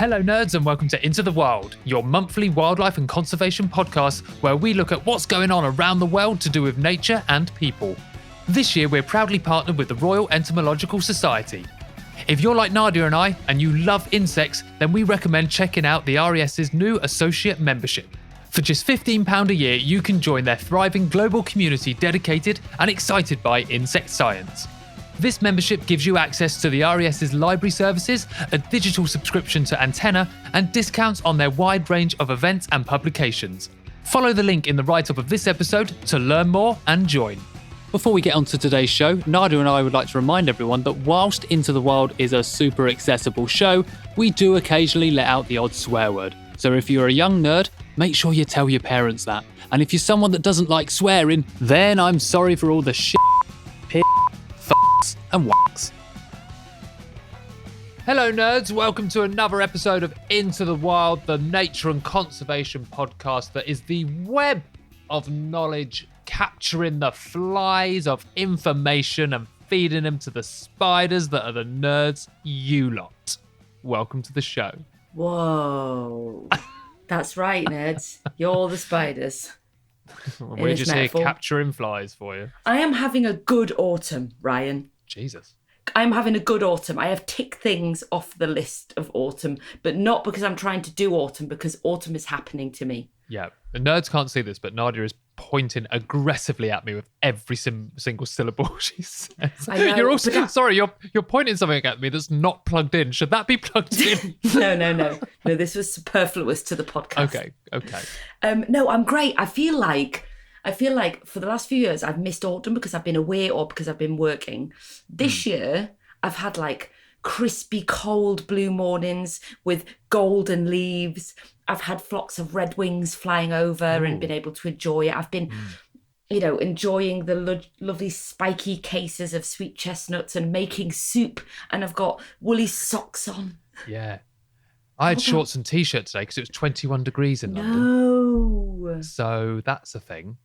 Hello nerds and welcome to Into the Wild, your monthly wildlife and conservation podcast where we look at what's going on around the world to do with nature and people. This year we're proudly partnered with the Royal Entomological Society. If you're like Nadia and I and you love insects, then we recommend checking out the RES's new associate membership. For just £15 a year, you can join their thriving global community dedicated and excited by insect science. This membership gives you access to the RES's library services, a digital subscription to Antenna, and discounts on their wide range of events and publications. Follow the link in the write-up of this episode to learn more and join. Before we get on to today's show, Nadia and I would like to remind everyone that whilst Into the Wild is a super accessible show, we do occasionally let out the odd swear word. So if you're a young nerd, make sure you tell your parents that. And if you're someone that doesn't like swearing, then I'm sorry for all the shit, piss, f***s and whacks. Hello nerds, welcome to another episode of Into the Wild, the nature and conservation podcast that is the web of knowledge, capturing the flies of information and feeding them to the spiders that are the nerds you lot. Welcome to the show. Whoa. That's right, nerds. You're the spiders. We're just here capturing flies for you. I am having a good autumn, Ryan. Jesus. I'm having a good autumn. I have ticked things off the list of autumn, but not because I'm trying to do autumn, because autumn is happening to me. Yeah, the nerds can't see this, but Nadia is pointing aggressively at me with every single syllable she says. I know, you're also sorry. You're pointing something at me that's not plugged in. Should that be plugged in? No. This was superfluous to the podcast. Okay. No, I'm great. I feel like for the last few years I've missed autumn because I've been away or because I've been working. This year I've had like crispy, cold blue mornings with golden leaves. I've had flocks of redwings flying over and been able to enjoy it. I've been, enjoying the lovely spiky cases of sweet chestnuts and making soup. And I've got woolly socks on. Yeah. I had shorts and t-shirt today because it was 21 degrees in London. No. So that's a thing.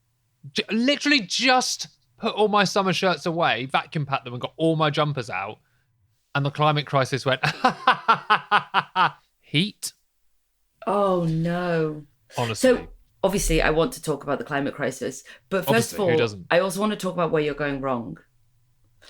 Literally just put all my summer shirts away, vacuum packed them and got all my jumpers out. And the climate crisis went, heat. Oh, no. Honestly. So, obviously, I want to talk about the climate crisis. But first of all, I also want to talk about where you're going wrong.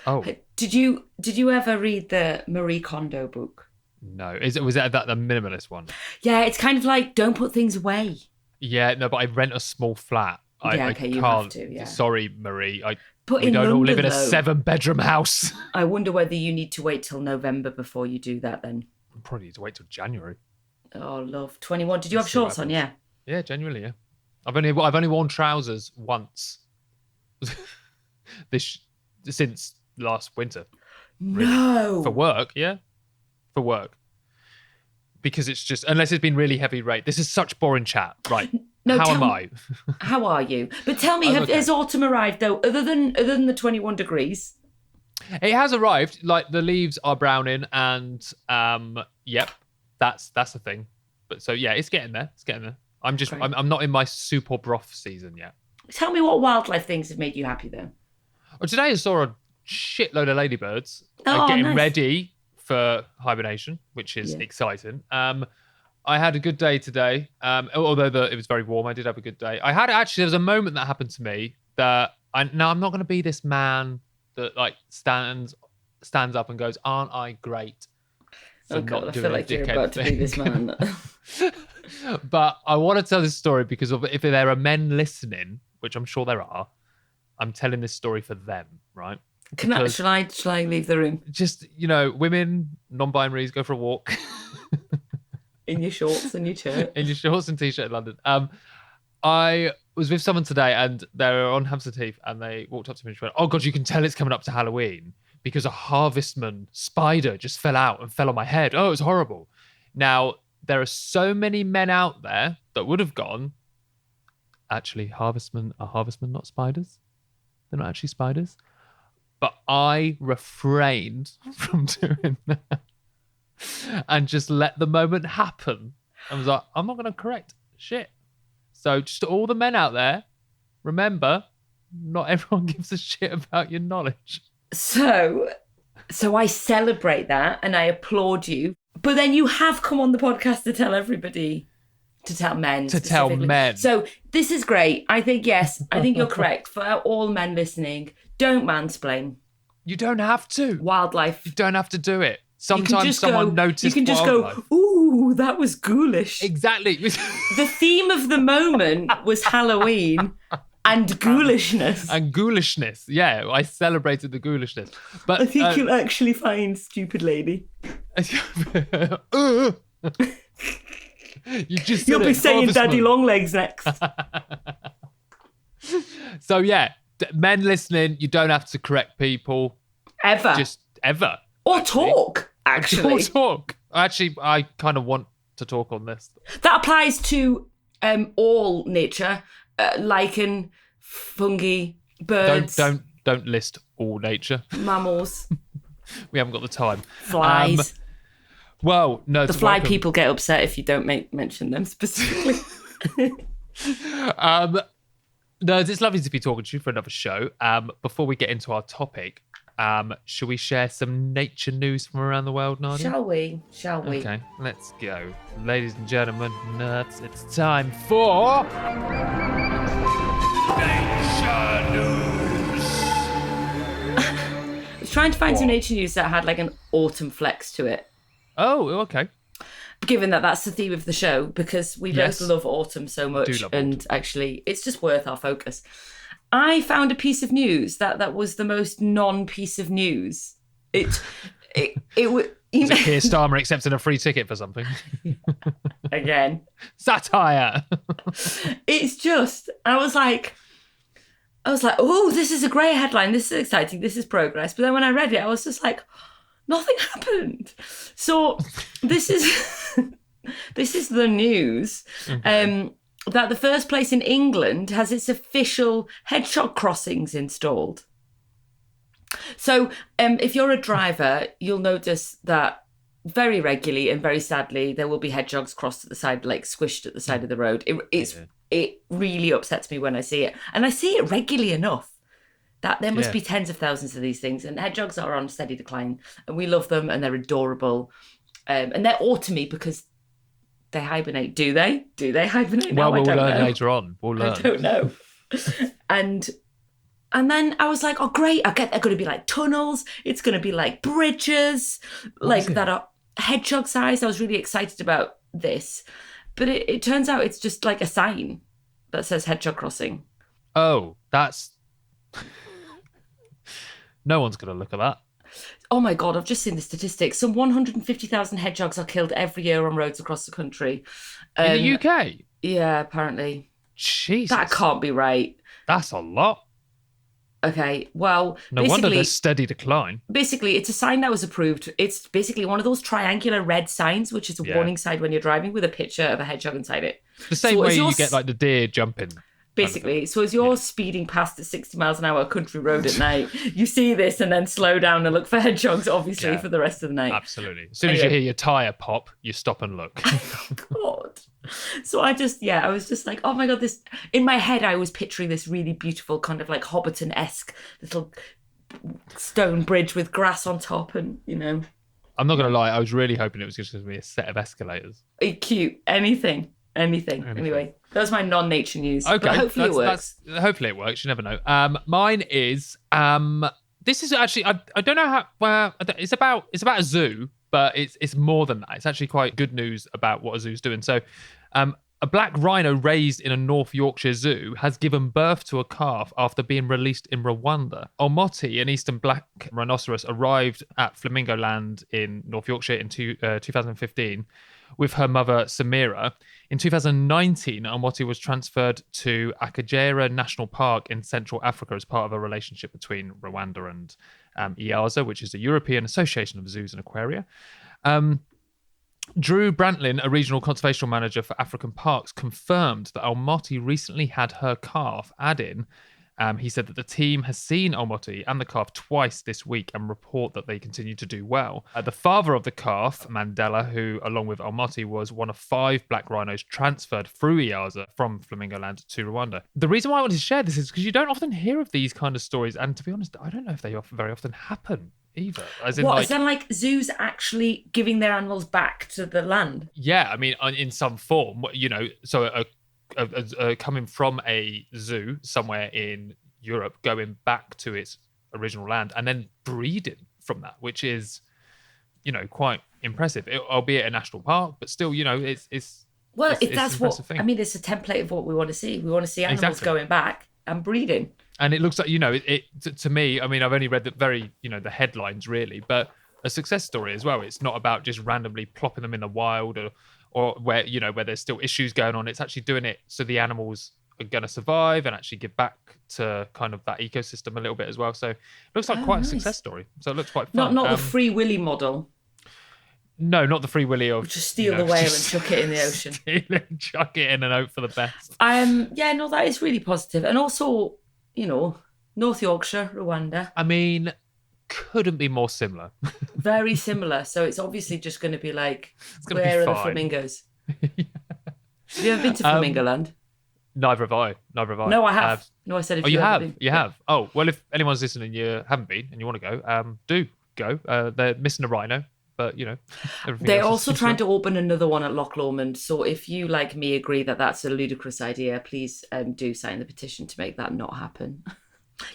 Oh. Did you ever read the Marie Kondo book? No. Was that the minimalist one? Yeah, it's kind of like, don't put things away. Yeah, no, but I rent a small flat. I you can't. have to, yeah. Sorry, Marie. We don't all live in a though, 7-bedroom house. I wonder whether you need to wait till November before you do that then. I probably need to wait till January. Oh, love. 21. Did you have shorts on? Yeah. Yeah, genuinely, yeah. I've only worn trousers once. Since last winter. Really. No. For work, yeah. For work. Because it's just, unless it's been really heavy rain. This is such boring chat. Right. No, How am I? How are you? But tell me, has autumn arrived though, other than the 21 degrees? It has arrived. Like the leaves are browning and yep, that's the thing. But so yeah, it's getting there. I'm not in my super broth season yet. Tell me what wildlife things have made you happy though. Well, today I saw a shitload of ladybirds getting ready for hibernation, which is exciting. I had a good day today. Although it was very warm, I did have a good day. There was a moment that happened to me that I'm not going to be this man that like stands up and goes, "Aren't I great?" Oh God, I feel like you're about to be this man. But I want to tell this story because if there are men listening, which I'm sure there are, I'm telling this story for them, right? Shall I leave the room? Just, women, non-binaries, go for a walk. In your shorts and your shirt. In your shorts and t-shirt in London. I was with someone today and they were on Hampstead Heath and they walked up to me and went, "Oh God, you can tell it's coming up to Halloween because a harvestman spider just fell out and fell on my head. Oh, it was horrible." Now, there are so many men out there that would have gone, actually, harvestmen, not spiders? They're not actually spiders. But I refrained from doing that. And just let the moment happen. I was like, I'm not going to correct shit. So just to all the men out there, remember, not everyone gives a shit about your knowledge. So I celebrate that and I applaud you But then you have come on the podcast to tell everybody, to tell men. To tell men. So this is great. I think, yes, I think you're correct. For all men listening, don't mansplain. You don't have to. Wildlife. You don't have to do it. Sometimes someone noticed You can just wildlife. go, ooh, that was ghoulish. Exactly. The theme of the moment was Halloween and ghoulishness. And ghoulishness. Yeah, I celebrated the ghoulishness. But I think you'll actually find stupid lady. You just You'll be saying Daddy Longlegs next. So yeah, men listening, you don't have to correct people. Ever. Just ever. Or talk, actually. Or talk. Actually, I kind of want to talk on this. That applies to all nature, lichen, fungi, birds. Don't list all nature. Mammals. We haven't got the time. Flies. Well, no. The fly people get upset if you don't mention them specifically. Nerds, it's lovely to be talking to you for another show. Before we get into our topic, should we share some nature news from around the world, Nadia? Shall we? Okay, let's go. Ladies and gentlemen, nerds, it's time for... Nature News! I was trying to find some nature news that had like an autumn flex to it. Oh, okay. Given that that's the theme of the show, because we both love autumn so much, and actually it's just worth our focus. I found a piece of news that was the most non-piece of news. It was... Is it Keir Starmer accepting a free ticket for something? Again. Satire! It's just, I was like, oh, this is a great headline. This is exciting. This is progress. But then when I read it, I was just like, nothing happened. So this is the news. Okay. That the first place in England has its official hedgehog crossings installed. So if you're a driver, you'll notice that very regularly and very sadly, there will be hedgehogs crossed at the side, like squished at the side of the road. It really upsets me when I see it. And I see it regularly enough that there must be tens of thousands of these things. And hedgehogs are on steady decline. And we love them and they're adorable. And they're autumny because they hibernate. Do they? Do they hibernate? Well, we'll learn later on. We'll learn. I don't know. And then I was like, oh, great. I get they're going to be like tunnels. It's going to be like bridges, that are hedgehog sized. I was really excited about this. But it turns out it's just like a sign that says hedgehog crossing. Oh, that's... No one's going to look at that. Oh my God, I've just seen the statistics. Some 150,000 hedgehogs are killed every year on roads across the country. In the UK? Yeah, apparently. Jesus. That can't be right. That's a lot. Okay, well... No wonder there's steady decline. Basically, it's a sign that was approved. It's basically one of those triangular red signs, which is a warning sign when you're driving with a picture of a hedgehog inside it. The same way you get like the deer jumping. Basically, so as you're speeding past at 60 miles an hour country road at night, you see this and then slow down and look for hedgehogs, obviously, for the rest of the night. Absolutely. As soon as you hear your tyre pop, you stop and look. God. So I was just like, oh my God, this... In my head, I was picturing this really beautiful kind of like Hobbiton-esque little stone bridge with grass on top and, you know... I'm not going to lie, I was really hoping it was just going to be a set of escalators. Cute. Anything. Anyway, that was my non-nature news. Okay, but hopefully it works. Hopefully it works. You never know. Mine is this is actually I don't know how. Well, it's about a zoo, but it's more than that. It's actually quite good news about what a zoo's doing. So, a black rhino raised in a North Yorkshire zoo has given birth to a calf after being released in Rwanda. Omoti, an eastern black rhinoceros, arrived at Flamingo Land in North Yorkshire in 2015 with her mother, Samira. In 2019, Omoti was transferred to Akagera National Park in Central Africa as part of a relationship between Rwanda and IAZA, which is the European Association of Zoos and Aquaria. Drew Brantlin, a regional conservation manager for African parks, confirmed that Omoti recently had her calf add-in. He said that the team has seen Omoti and the calf twice this week and report that they continue to do well. The father of the calf, Mandela, who along with Omoti was one of 5 black rhinos transferred through IAZA from Flamingo Land to Rwanda. The reason why I wanted to share this is because you don't often hear of these kind of stories, and to be honest, I don't know if they very often happen either. As in, What, like, is then like zoos actually giving their animals back to the land? yeah, I mean, in some form, so coming from a zoo somewhere in Europe, going back to its original land, and then breeding from that, which is, quite impressive. Albeit a national park, but still, Well, if it's an that's what impressive I thing. mean, it's a template of what we want to see. We want to see animals Exactly. going back and breeding. And it looks like, to me, I mean, I've only read the headlines really, but a success story as well. It's not about just randomly plopping them in the wild, or where there's still issues going on. It's actually doing it so the animals are going to survive and actually give back to kind of that ecosystem a little bit as well. So it looks like Oh, quite a success nice. story. So it looks quite Not fun. not the Free Willy model. No, not the Free Willy of Just steal the whale and chuck it in the ocean. Steal it, chuck it in and hope for the best. Yeah, no, that is really positive. And also, North Yorkshire, Rwanda, I mean, couldn't be more similar. very similar. So it's obviously just going to be like, gonna be where are the fine. flamingos? Have you ever been to Flamingo Land? Neither have I. No, I have. No, I said if Oh, you ever have? been. You have? Oh, well, if anyone's listening, you haven't been and you want to go, do go. They're missing a rhino, but, everything They're else also seems trying to open another one at Loch Lomond. So if you, like me, agree that that's a ludicrous idea, please do sign the petition to make that not happen.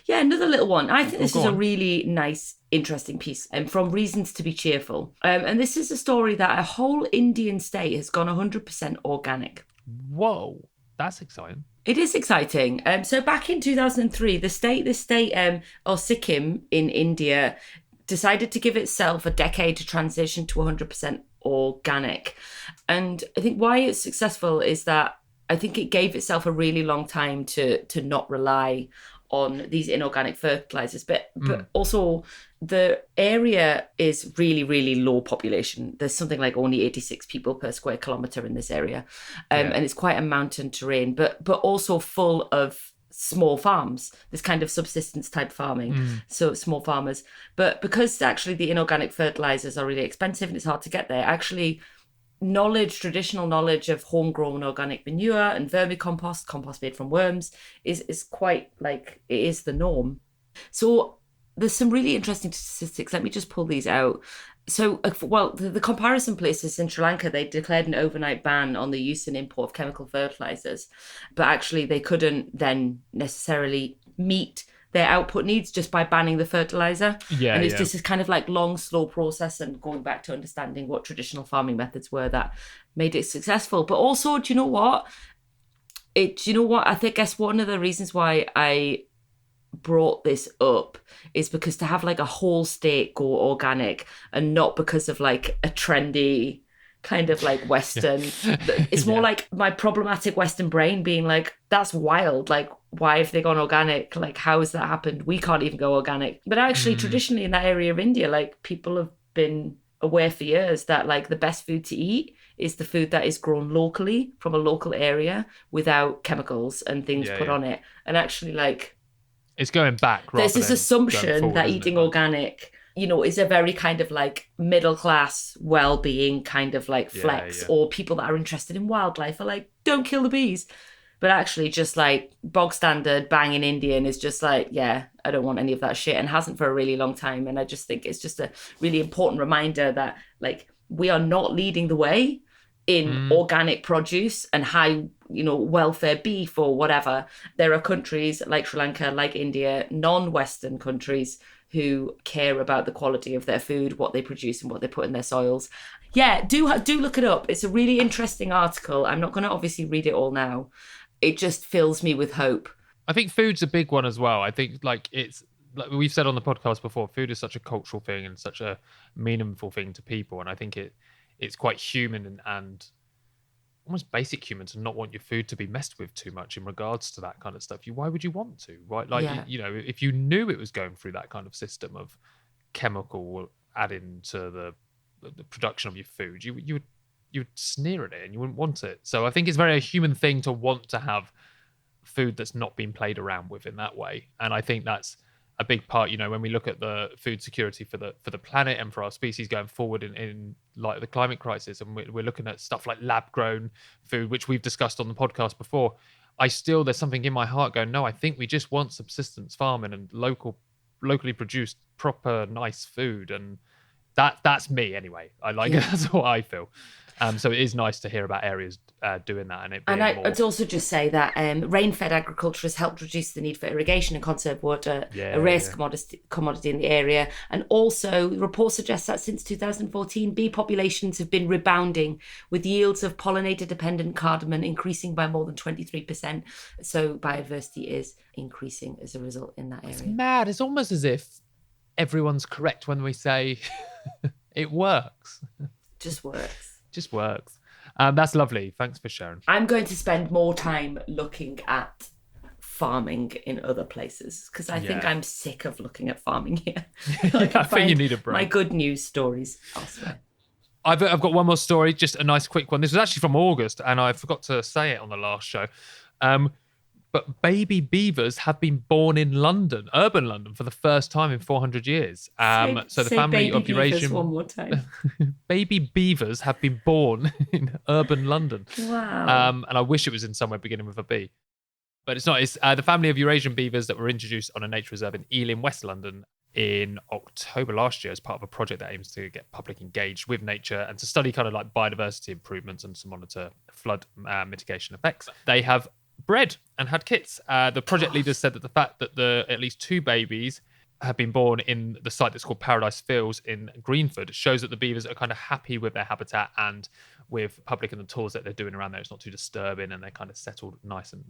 Yeah, another little one. I think this is a really nice, interesting piece, from Reasons to be Cheerful. And this is a story that a whole Indian state has gone 100% organic. Whoa, that's exciting. It is exciting. So back in 2003, the state or Sikkim in India decided to give itself a decade to transition to 100% organic. And I think why it's successful is that I think it gave itself a really long time to not rely on these inorganic fertilizers, but also the area is really, really low population. There's something like only 86 people per square kilometer in this area, and it's quite a mountain terrain, but also full of small farms, this kind of subsistence type farming, so small farmers. But because actually the inorganic fertilizers are really expensive and it's hard to get there, actually traditional knowledge of homegrown organic manure and vermicompost, compost made from worms, is quite like, it is the norm. So there's some really interesting statistics. Let me just pull these out. So, well, the comparison places in Sri Lanka, they declared an overnight ban on the use and import of chemical fertilizers, but actually they couldn't then necessarily meet their output needs just by banning the fertilizer. And it's just this kind of like long, slow process, and going back to understanding what traditional farming methods were that made it successful. But also, do you know what? I guess one of the reasons why I brought this up is because to have like a whole state go organic, and not because of like a trendy kind of like Western, it's more like my problematic Western brain being like, that's wild. Like, why have they gone organic? Like, how has that happened? We can't even go organic. But actually, traditionally in that area of India, like, people have been aware for years that like the best food to eat is the food that is grown locally from a local area without chemicals and things put on it. And actually, like, it's going back. There's this assumption that eating organic, is a very kind of like middle class well-being kind of like flex, or people that are interested in wildlife are like, don't kill the bees. But actually, just like bog standard banging Indian is just like, yeah, I don't want any of that shit, and hasn't for a really long time. And I just think it's just a really important reminder that like we are not leading the way in organic produce and high, welfare beef or whatever. There are countries like Sri Lanka, like India, non-Western countries who care about the quality of their food, what they produce and what they put in their soils. Yeah, do look it up. It's a really interesting article. I'm not going to obviously read it all now. It just fills me with hope. I think food's a big one as well. I think like it's like we've said on the podcast before, food is such a cultural thing and such a meaningful thing to people. And I think it's quite human and almost basic human to not want your food to be messed with too much in regards to that kind of stuff. Why would you want to, right? Like, if you knew it was going through that kind of system of chemical adding to the production of your food, you would sneer at it and you wouldn't want it. So I think it's very a human thing to want to have food that's not been played around with in that way. And I think that's a big part, when we look at the food security for the planet and for our species going forward in like the climate crisis, and we're looking at stuff like lab grown food, which we've discussed on the podcast before. There's something in my heart going, no, I think we just want subsistence farming and local locally produced, proper, nice food, and that's me anyway. I like it. That's what I feel. So it is nice to hear about areas doing that, and it being more... I'd also just say that rain-fed agriculture has helped reduce the need for irrigation and conserve water, a rare commodity in the area. And also, reports suggest that since 2014, bee populations have been rebounding, with yields of pollinator-dependent cardamom increasing by more than 23%. So biodiversity is increasing as a result in that area. It's mad. It's almost as if everyone's correct when we say it works. Just works. Just works. That's lovely. Thanks for sharing. I'm going to spend more time looking at farming in other places because I think I'm sick of looking at farming here. I think you need a break. My good news stories elsewhere. I've got one more story, just a nice quick one. This was actually from August, and I forgot to say it on the last show. But baby beavers have been born in London, urban London, for the first time in 400 years. So the family of Eurasian... one more time. Baby beavers have been born in urban London. Wow. And I wish it was in somewhere beginning with a B. But it's not. It's the family of Eurasian beavers that were introduced on a nature reserve in Ealing, West London, in October last year as part of a project that aims to get public engaged with nature and to study kind of like biodiversity improvements and to monitor flood mitigation effects. They have bred and had kits. The project leaders said that the fact that at least 2 babies have been born in the site that's called Paradise Fields in Greenford shows that the beavers are kind of happy with their habitat and with public and the tours that they're doing around there. It's not too disturbing and they're kind of settled nice and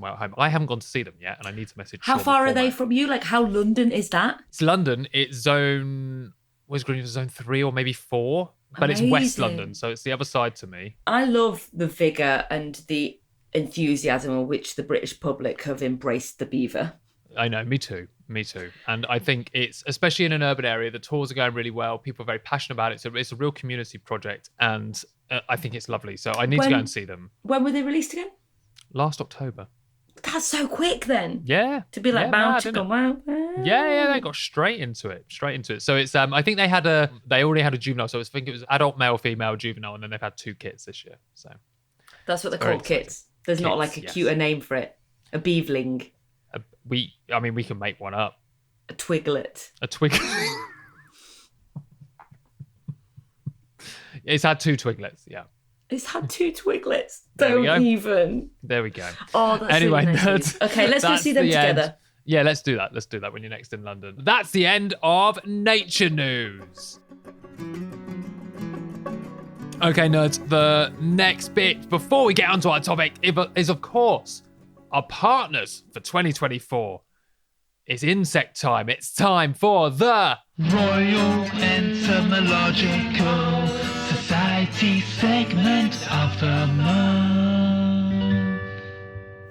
well at home. I haven't gone to see them yet and I need to message How Sean far are before they that. from you? Like how London is that? It's London. It's zone... Where's Greenford? Zone 3 or maybe 4? But Amazing. It's West London, so it's the other side to me. I love the vigour and the enthusiasm with which the British public have embraced the beaver. I know, me too. And I think it's, especially in an urban area, the tours are going really well. People are very passionate about it. So it's a real community project. And I think it's lovely. So I need to go and see them. When were they released again? Last October. That's so quick then. Yeah. To be like bound to come out. Yeah, they got straight into it. So it's, I think they already had a juvenile. So I think it was adult, male, female, juvenile. And then they've had 2 kits this year. So that's what they're called, kits. There's not like a cuter name for it. A beavling. We can make one up. A twiglet. A twiglet. It's had 2 twiglets, yeah. It's had 2 twiglets. Don't even. There we go. Oh, that's anyway, really nice. Okay, let's go see them together. End. Yeah, let's do that. Let's do that when you're next in London. That's the end of Nature News. Okay, nerds, the next bit before we get onto our topic is, of course, our partners for 2024. It's insect time. It's time for the Royal Entomological Society segment of the month.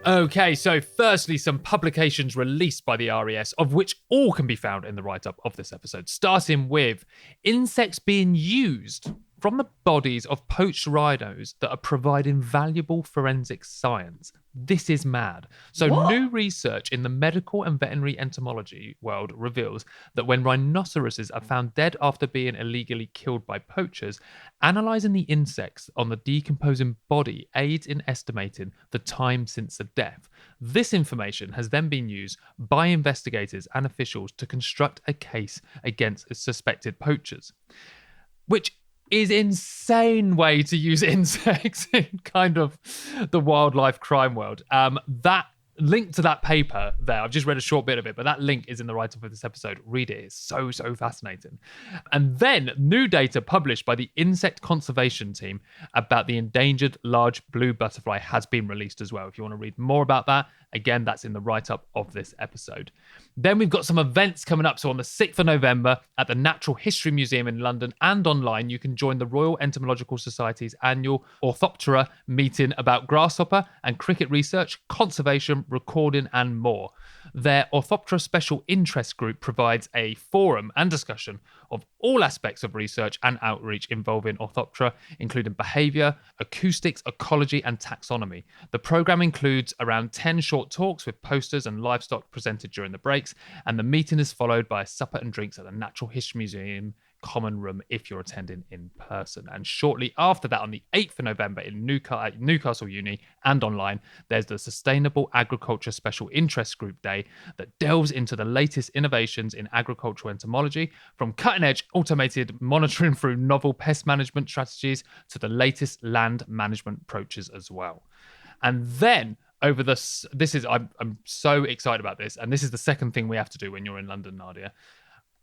Okay, so firstly, some publications released by the RES, of which all can be found in the write-up of this episode, starting with insects being used from the bodies of poached rhinos that are providing valuable forensic science. This is mad. So New research in the medical and veterinary entomology world reveals that when rhinoceroses are found dead after being illegally killed by poachers, analysing the insects on the decomposing body aids in estimating the time since the death. This information has then been used by investigators and officials to construct a case against suspected poachers, which is insane way to use insects in kind of the wildlife crime world. That link to that paper there, I've just read a short bit of it, but that link is in the write-up of this episode. Read it. It's so fascinating. And then new data published by the Insect Conservation Team about the endangered large blue butterfly has been released as well. If you want to read more about that, again, that's in the write-up of this episode. Then we've got some events coming up. So on the 6th of November at the Natural History Museum in London and online, you can join the Royal Entomological Society's annual Orthoptera meeting about grasshopper and cricket research, conservation, recording and more. Their Orthoptera Special Interest Group provides a forum and discussion of all aspects of research and outreach involving Orthoptera, including behaviour, acoustics, ecology and taxonomy. The programme includes around 10 short talks with posters and livestock presented during the breaks, and the meeting is followed by a supper and drinks at the Natural History Museum common room if you're attending in person. And shortly after that, on the 8th of November in Newcastle Uni and online, there's the Sustainable Agriculture Special Interest Group Day that delves into the latest innovations in agricultural entomology, from cutting-edge automated monitoring through novel pest management strategies to the latest land management approaches as well. And then over I'm so excited about this, and this is the second thing we have to do when you're in London, Nadia.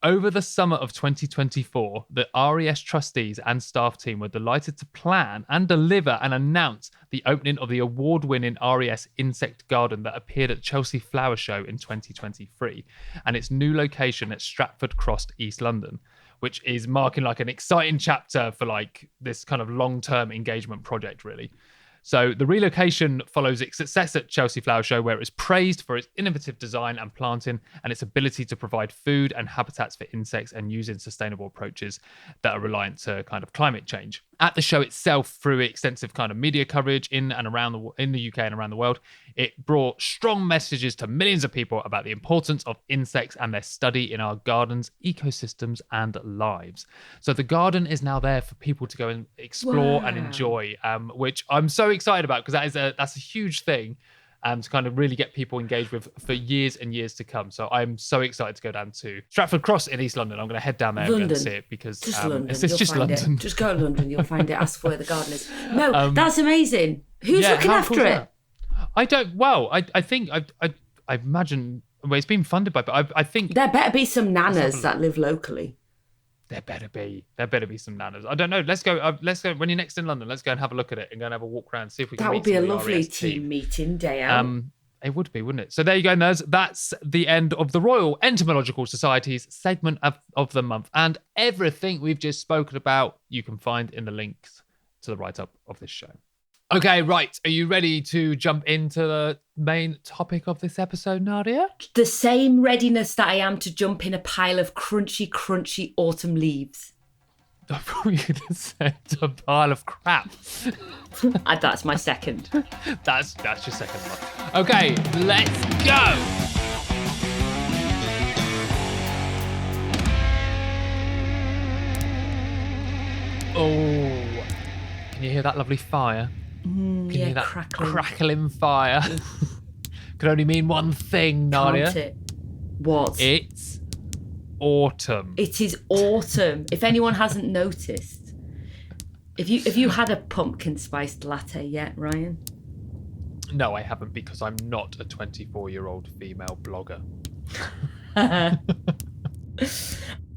Over the summer of 2024, the RES trustees and staff team were delighted to plan and deliver and announce the opening of the award-winning RES Insect Garden that appeared at Chelsea Flower Show in 2023, and its new location at Stratford Cross, East London, which is marking like an exciting chapter for like this kind of long-term engagement project, really. So the relocation follows its success at Chelsea Flower Show, where it was praised for its innovative design and planting and its ability to provide food and habitats for insects and using sustainable approaches that are reliant to kind of climate change. At the show itself, through extensive kind of media coverage in the UK and around the world, it brought strong messages to millions of people about the importance of insects and their study in our gardens, ecosystems, and lives. So the garden is now there for people to go and explore and enjoy, which I'm so excited about, because that's a huge thing to kind of really get people engaged with for years and years to come. So I'm so excited to go down to Stratford Cross in East London. I'm going to head down there and see it, because London. It's just London. Just go to London, you'll find it. Ask for where the garden is. No, that's amazing. Who's looking after it? I don't. Well, I think I imagine. Well, it's been funded by. But I think there better be some nanas that live locally. There better be some nanas. I don't know. Let's go. When you're next in London, let's go and have a look at it and go and have a walk around, see if we can. That would be a lovely team meeting day out. It would be, wouldn't it? So there you go, nerds. That's the end of the Royal Entomological Society's segment of the month, and everything we've just spoken about you can find in the links to the write-up of this show. Okay, right. Are you ready to jump into the main topic of this episode, Nadia? The same readiness that I am to jump in a pile of crunchy autumn leaves. I thought you were going to say a pile of crap. That's my second. That's your second one. Okay, let's go. Oh, can you hear that lovely fire? Can you hear that crackling fire? Could only mean one thing, Nadia. Can't it? What? It's autumn. It is autumn. If anyone hasn't noticed, if you had a pumpkin spiced latte yet, Ryan? No, I haven't, because I'm not a 24-year-old female blogger.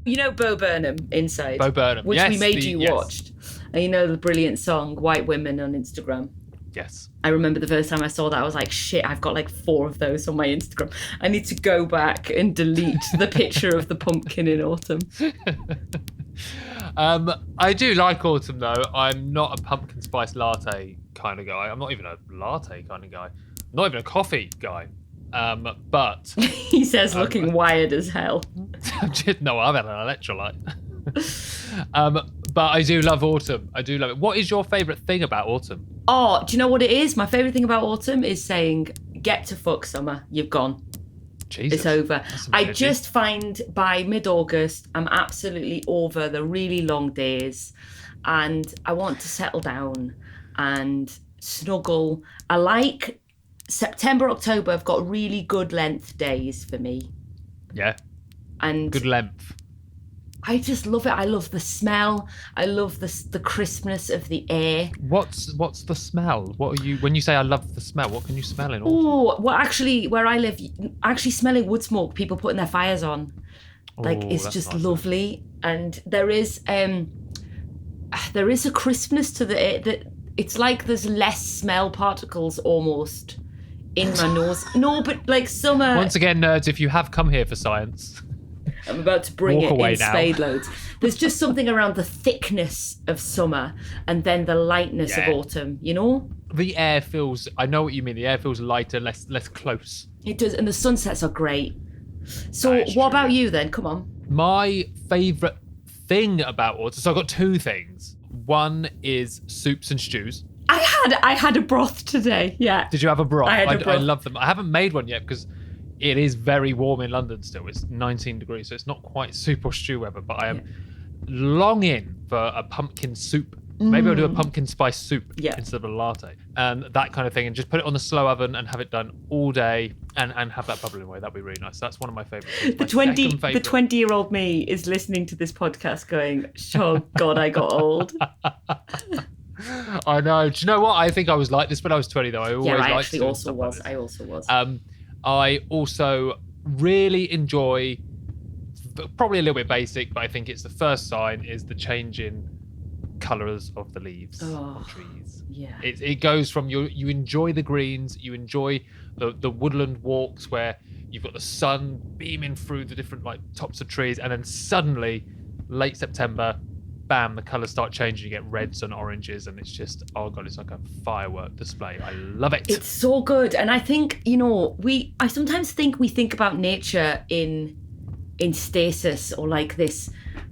You know Bo Burnham, Inside? Bo Burnham, which yes, we made you watched. And you know the brilliant song, White Women, on Instagram? Yes. I remember the first time I saw that, I was like, shit, I've got like 4 of those on my Instagram. I need to go back and delete the picture of the pumpkin in autumn. I do like autumn, though. I'm not a pumpkin spice latte kind of guy. I'm not even a latte kind of guy. I'm not even a coffee guy. But... He says looking wired as hell. No, I've had an electrolyte. But I do love autumn. I do love it. What is your favourite thing about autumn? Oh, do you know what it is? My favourite thing about autumn is saying, get to fuck summer, you've gone. Jesus. It's over. I just find by mid-August, I'm absolutely over the really long days, and I want to settle down and snuggle. I like September, October have got really good length days for me. Yeah. And good length. I just love it. I love the smell. I love the crispness of the air. What's the smell? What are you, when you say I love the smell, what can you smell in autumn? Oh, well, actually, where I live, actually smelling wood smoke, people putting their fires on. Like, it's just nice, lovely. And there is a crispness to the air that it's like there's less smell particles almost in my nose. No, but like summer. Once again, nerds, if you have come here for science, I'm about to bring it in spade loads. There's just something around the thickness of summer and then the lightness of autumn, you know? The air feels, I know what you mean, the air feels lighter, less close. It does, and the sunsets are great. So what about you then? Come on. My favourite thing about autumn, so I've got 2 things. One is soups and stews. I had a broth today, yeah. Did you have a broth? I love them. I haven't made one yet because it is very warm in London still. It's 19 degrees, so it's not quite soup or stew weather, but I am longing for a pumpkin soup. Maybe I'll do a pumpkin spice soup instead of a latte, and that kind of thing, and just put it on the slow oven and have it done all day, and have that bubbling away. That'd be really nice. That's one of my favourite things. The 20-year-old me is listening to this podcast going, oh God, I got old. I know. Do you know what? I think I was like this when I was 20, though. I also was. I also really enjoy, probably a little bit basic, but I think it's the first sign, is the change in colours of the leaves on trees. Yeah. It goes from you enjoy the greens, you enjoy the woodland walks where you've got the sun beaming through the different like tops of trees, and then suddenly, late September, bam, the colours start changing. You get reds and oranges, and it's just, oh God, it's like a firework display. I love it. It's so good. And I think, I sometimes think we think about nature in stasis, or like this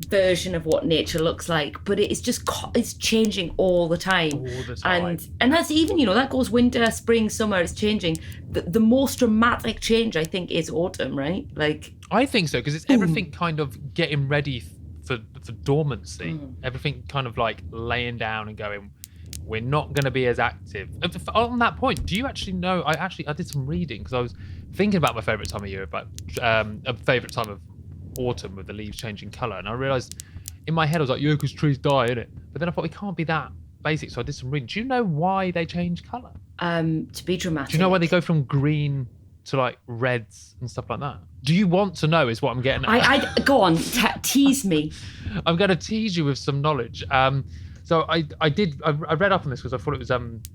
version of what nature looks like, but it's changing all the time. And that's even, that goes winter, spring, summer, it's changing. The most dramatic change, I think, is autumn, right? Like, I think so, because it's everything kind of getting ready for dormancy. Everything kind of like laying down and going, we're not going to be as active. On that point, do you actually know, I did some reading, because I was thinking about my favourite time of year, but a favourite time of autumn with the leaves changing colour, and I realised in my head, I was like, because trees die, innit? But then I thought, we can't be that basic, so I did some reading. Do you know why they change colour? To be dramatic. Do you know why they go from green to like reds and stuff like that? Do you want to know, is what I'm getting at? I go on, tease me. I'm going to tease you with some knowledge. So I read up on this because I thought it was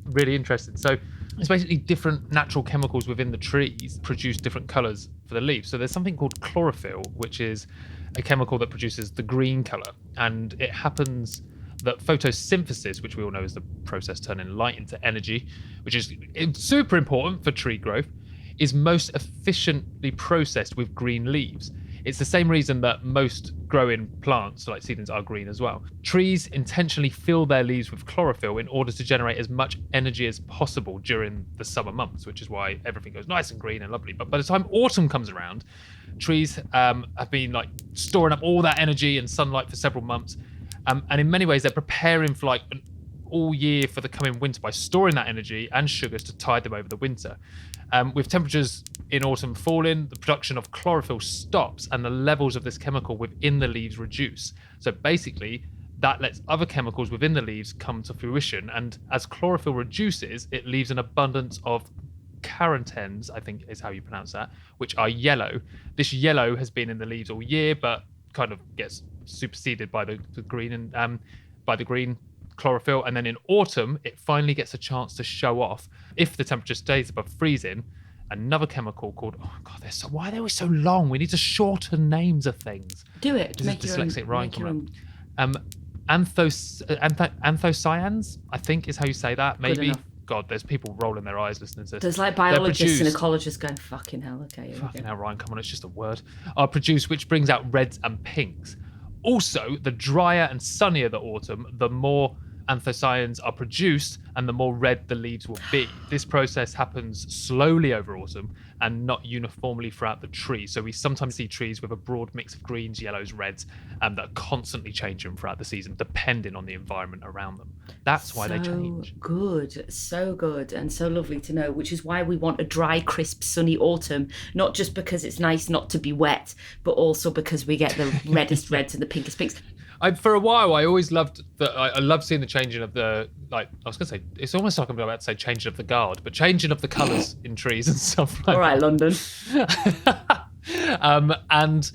really interesting. So it's basically different natural chemicals within the trees produce different colours for the leaves. So there's something called chlorophyll, which is a chemical that produces the green colour. And it happens that photosynthesis, which we all know is the process turning light into energy, which is super important for tree growth, is most efficiently processed with green leaves. It's the same reason that most growing plants, like seedlings, are green as well. Trees intentionally fill their leaves with chlorophyll in order to generate as much energy as possible during the summer months, which is why everything goes nice and green and lovely. But by the time autumn comes around, trees have been like storing up all that energy and sunlight for several months. And in many ways, they're preparing for like all year for the coming winter by storing that energy and sugars to tide them over the winter. With temperatures in autumn falling, the production of chlorophyll stops and the levels of this chemical within the leaves reduce. So basically, that lets other chemicals within the leaves come to fruition. And as chlorophyll reduces, it leaves an abundance of carotenes, I think is how you pronounce that, which are yellow. This yellow has been in the leaves all year, but kind of gets superseded by the green and by the green chlorophyll, and then in autumn it finally gets a chance to show off. If the temperature stays above freezing, another chemical called, why are they always so long? We need to shorten names of things. Do it. This is dyslexic rhyme coming up. Anthocyanins, I think is how you say that. Maybe. God, there's people rolling their eyes listening to this. There's like biologists and ecologists going, fucking hell, okay. Fucking hell, Ryan, come on, it's just a word. Are produced, which brings out reds and pinks. Also, the drier and sunnier the autumn, the more anthocyanins are produced and the more red the leaves will be. This process happens slowly over autumn and not uniformly throughout the tree. So we sometimes see trees with a broad mix of greens, yellows, reds, that are constantly changing throughout the season, depending on the environment around them. That's why they change. So good and so lovely to know, which is why we want a dry, crisp, sunny autumn, not just because it's nice not to be wet, but also because we get the reddest reds and the pinkest pinks. For a while, I always loved I loved seeing the changing of the, like, I was going to say, it's almost like I'm about to say changing of the guard, but changing of the colours in trees and stuff like that. All right, London. And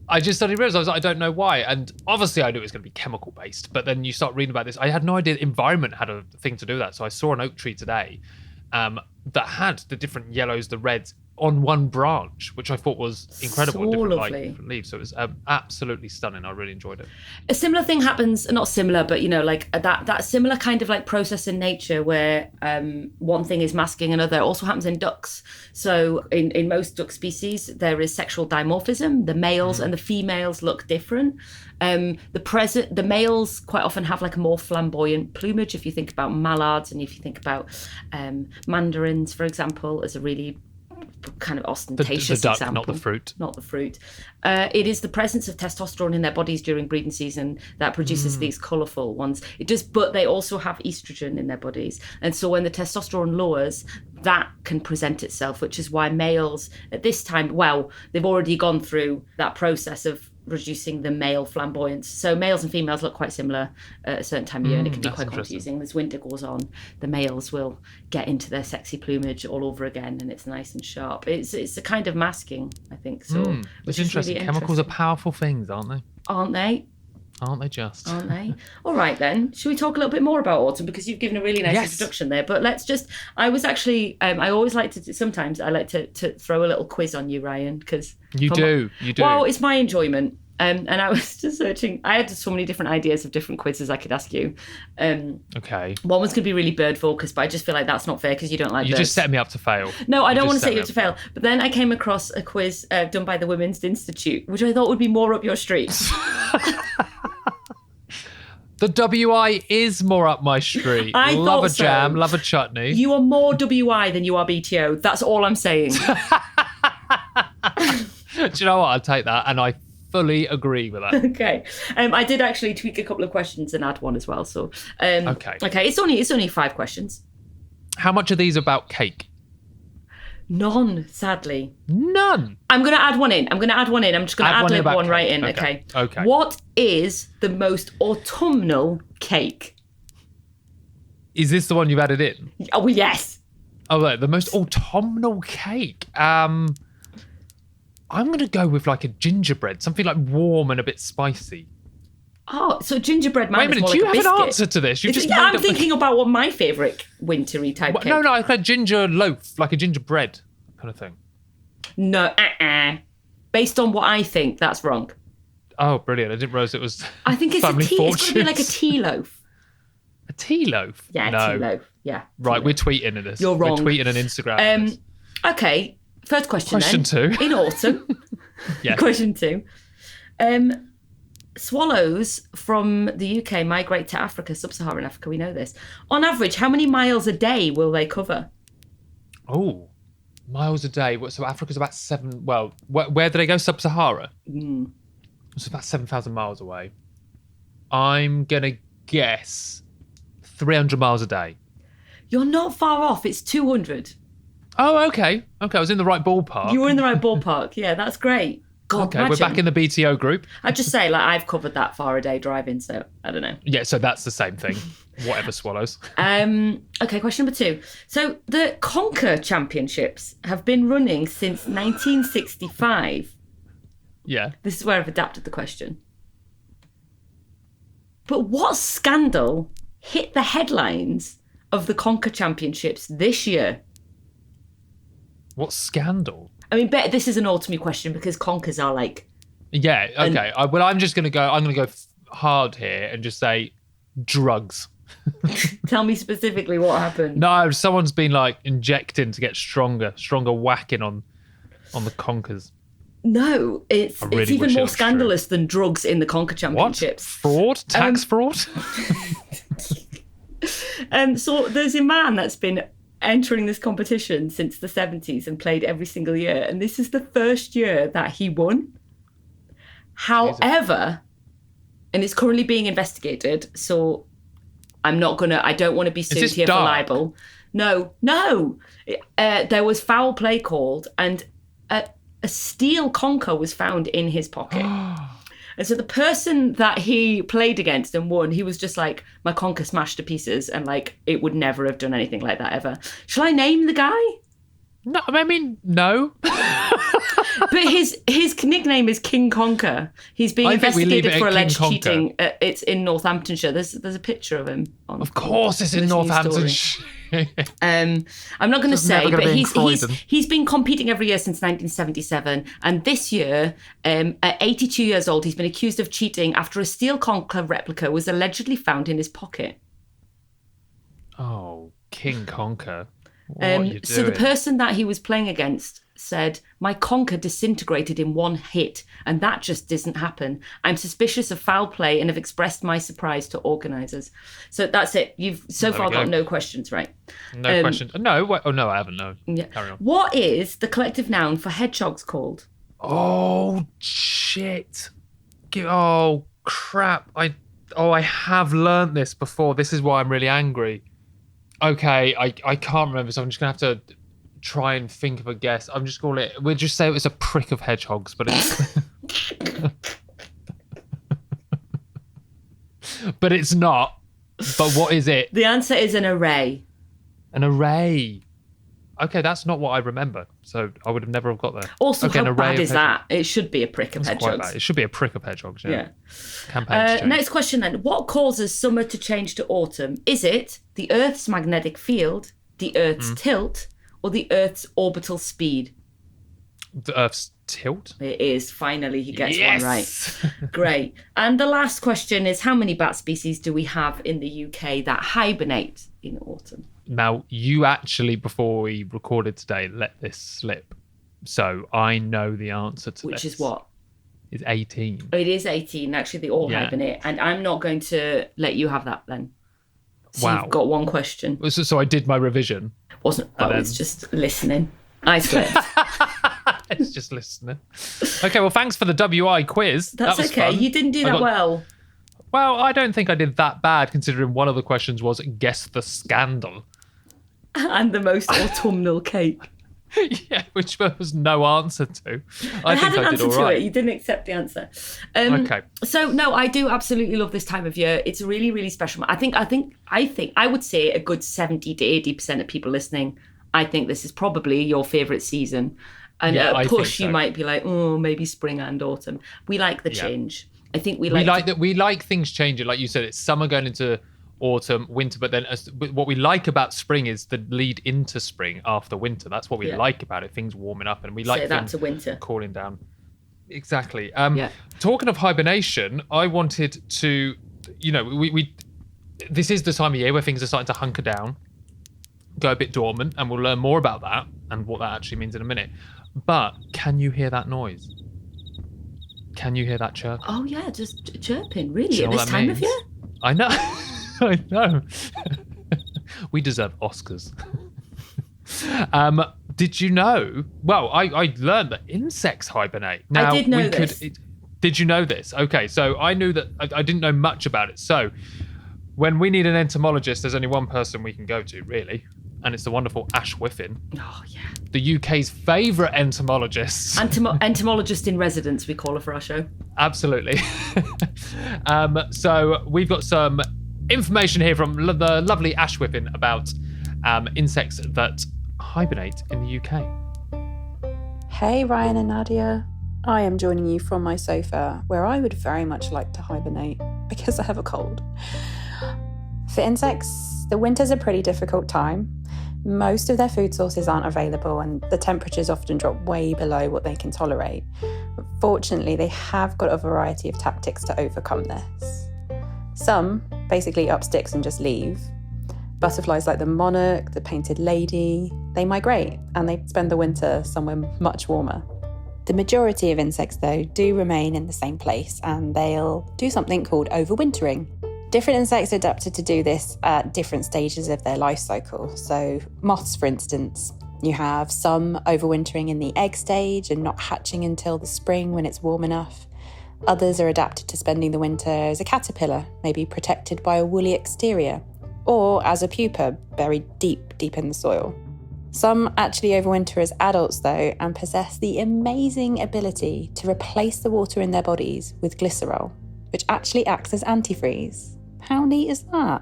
I just suddenly realised, I was like, I don't know why. And obviously I knew it was going to be chemical based, but then you start reading about this. I had no idea the environment had a thing to do with that. So I saw an oak tree today that had the different yellows, the reds, on one branch, which I thought was incredible. So different, lovely. Different leaves. So it was absolutely stunning. I really enjoyed it. A similar thing happens, not similar, but like that similar kind of like process in nature where one thing is masking another also happens in ducks. So in most duck species, there is sexual dimorphism. The males and the females look different. The males quite often have like a more flamboyant plumage. If you think about mallards and if you think about mandarins, for example, as a really kind of The ostentatious duck, example. not the fruit. Not the fruit. It is the presence of testosterone in their bodies during breeding season that produces these colourful ones. It does, but they also have estrogen in their bodies. And so when the testosterone lowers, that can present itself, which is why males at this time, well, they've already gone through that process of reducing the male flamboyance. So males and females look quite similar at a certain time of year, and it can be quite confusing. As winter goes on, the males will get into their sexy plumage all over again, and it's nice and sharp. It's a kind of masking, I think. So It's interesting. Really Chemicals are powerful things, aren't they? aren't they? Aren't they just? Aren't they? All right then. Should we talk a little bit more about autumn, because you've given a really nice introduction there. But let's just. I was actually. I always like to. Sometimes I like to throw a little quiz on you, Ryan, because You do. Well, it's my enjoyment. And I was just searching. I had so many different ideas of different quizzes I could ask you. Okay. One was going to be really bird focused, but I just feel like that's not fair because you don't like You birds. just set me up to fail. No, I don't want to set you up to fail. But then I came across a quiz done by the Women's Institute, which I thought would be more up your street. The WI is more up my street. I love thought a jam, so. love a chutney. You are more WI than you are BTO. That's all I'm saying. Do you know what? I'll take that, and I fully agree with that. Okay. I did actually tweak a couple of questions and add one as well. So Okay. Okay, it's only 5 questions. How much are these about cake? None, sadly. None. I'm going to add one in. I'm just going to Add one in ad-lib about one right cake. in. Okay. Okay. What is the most autumnal cake? Is this the one you've added in? Oh, yes. Oh, right, the most autumnal cake. I'm going to go with like a gingerbread, something like warm and a bit spicy. Oh, so gingerbread man Wait a minute, is more do you like have a an biscuit. answer to this? You've just Yeah, made I'm up thinking about what my favourite wintry type cake. No, like a ginger loaf, like a gingerbread kind of thing. No, based on what I think, that's wrong. Oh, brilliant. I didn't realise it was I think it's family a tea. It's going to be like a fortunes. tea loaf. A tea loaf? Yeah, no. tea loaf. Yeah. Right, we're tweeting this. You're wrong. We're tweeting an Instagram. Okay, first question Question then. 2. In autumn. Yes. Question 2. Swallows from the UK migrate to Africa, sub-Saharan Africa, we know this. On average, how many miles a day will they cover? Oh, miles a day. So Africa's about 7. Well, where do they go? Sub-Sahara? It's about 7,000 miles away. I'm going to guess 300 miles a day. You're not far off. It's 200. Oh, okay. Okay, I was in the right ballpark. You were in the right ballpark. Yeah, that's great. God, Okay, we're back in the BTO group. I'd just say, like, I've covered that far a day driving, so I don't know. Yeah, so that's the same thing. Whatever swallows. Okay, question number 2. So the Conquer Championships have been running since 1965. Yeah. This is where I've adapted the question. But what scandal hit the headlines of the Conquer Championships this year? What scandal? I mean, this is an autumny question because Conquers are like... Yeah, okay. I'm just going to go... I'm going to go hard here and just say drugs. Tell me specifically what happened. No, someone's been like injecting to get stronger whacking on the conkers. No, it's really even wish it more was scandalous than drugs in the Conquer What? Championships. Fraud? Tax fraud? So there's a man that's been entering this competition since the 70s and played every single year, and this is the first year that he won. However, and it's currently being investigated, so I don't want to be sued here for libel. No. There was foul play called, and a steel conker was found in his pocket. And so the person that he played against and won, he was just like, my conker smashed to pieces, and like it would never have done anything like that ever. Shall I name the guy? No, I mean, no. But his nickname is King Conker. He's being investigated for alleged cheating. It's in Northamptonshire. There's a picture of him. Of course, it's in Northamptonshire. I'm not going to say, but Croydon. he's been competing every year since 1977, and this year, at 82 years old, he's been accused of cheating after a steel conker replica was allegedly found in his pocket. Oh, King Conker. What are you doing? So the person that he was playing against said, my conker disintegrated in one hit, and that just doesn't happen. I'm suspicious of foul play and have expressed my surprise to organisers. So that's it. You've so far got no questions, right? No questions. No. Oh, no, I haven't. No. Yeah. Carry on. What is the collective noun for hedgehogs called? Oh, shit. Oh, crap. I have learnt this before. This is why I'm really angry. Okay, I can't remember, so I'm just going to have to try and think of a guess. I'm just calling it, we'll just say it was a prick of hedgehogs, but it's... but it's not. But what is it? The answer is an array. An array. Okay, that's not what I remember, so I would have never have got there. Also, okay, how bad is that? It should be a prick of hedgehogs. hedgehogs. Quite bad. It should be a prick of hedgehogs, yeah. Next question then. What causes summer to change to autumn? Is it the Earth's magnetic field, the Earth's tilt, or the Earth's orbital speed? The Earth's tilt? It is. Finally, he gets one right. Great. And the last question is, how many bat species do we have in the UK that hibernate in autumn? Now, you actually, before we recorded today, let this slip. So I know the answer to this. Which is what? It's 18. It is 18. Actually, they all hibernate. And I'm not going to let you have that then. So you've got one question. So I did my revision. It's just listening. I slipped. It's just listening. Okay, well, thanks for the WI quiz. That's that was okay. fun. You didn't do that well. Well, I don't think I did that bad, considering one of the questions was guess the scandal. And the most autumnal cake. Yeah, which there was no answer to. I had think an I did answer all to right. it. You didn't accept the answer. Okay. So no, I do absolutely love this time of year. It's really, really special. I think I would say a good 70 to 80% of people listening, I think this is probably your favourite season. And at a push, you might be like, oh, maybe spring and autumn. We like the change. I think we like things changing. Like you said, it's summer going into autumn, winter, but then what we like about spring is the lead into spring after winter. That's what we like about it. Things warming up, and we like that to winter cooling down. Exactly. Talking of hibernation, I wanted to, we this is the time of year where things are starting to hunker down, go a bit dormant, and we'll learn more about that and what that actually means in a minute. But can you hear that noise? Can you hear that chirp? Oh yeah, just chirping. Really, at this time of year? I know. I know. We deserve Oscars. Did you know? Well, I learned that insects hibernate. Now, I did know this. Did you know this? Okay, so I knew that. I didn't know much about it. So when we need an entomologist, there's only one person we can go to, really. And it's the wonderful Ash Whiffin. Oh, yeah. The UK's favourite entomologist. Entomologist in residence, we call her for our show. Absolutely. So we've got some information here from the lovely Ash Whiffin about insects that hibernate in the UK. Hey, Ryan and Nadia. I am joining you from my sofa, where I would very much like to hibernate because I have a cold. For insects, the winter's a pretty difficult time. Most of their food sources aren't available and the temperatures often drop way below what they can tolerate. But fortunately, they have got a variety of tactics to overcome this. Some basically eat up sticks and just leave. Butterflies like the monarch, the painted lady, they migrate and they spend the winter somewhere much warmer. The majority of insects, though, do remain in the same place and they'll do something called overwintering. Different insects are adapted to do this at different stages of their life cycle. So moths, for instance, you have some overwintering in the egg stage and not hatching until the spring when it's warm enough. Others are adapted to spending the winter as a caterpillar, maybe protected by a woolly exterior, or as a pupa buried deep in the soil. Some actually overwinter as adults, though, and possess the amazing ability to replace the water in their bodies with glycerol, which actually acts as antifreeze. How neat is that?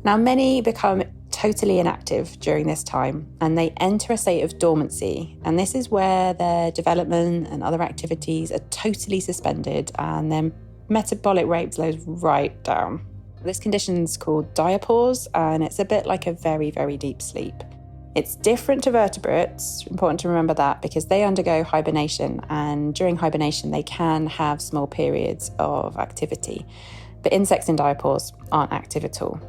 Now, many become totally inactive during this time and they enter a state of dormancy. And this is where their development and other activities are totally suspended and their metabolic rate slows right down. This condition's called diapause and it's a bit like a very, very deep sleep. It's different to vertebrates, important to remember that, because they undergo hibernation and during hibernation they can have small periods of activity. But insects in diapause aren't active at all.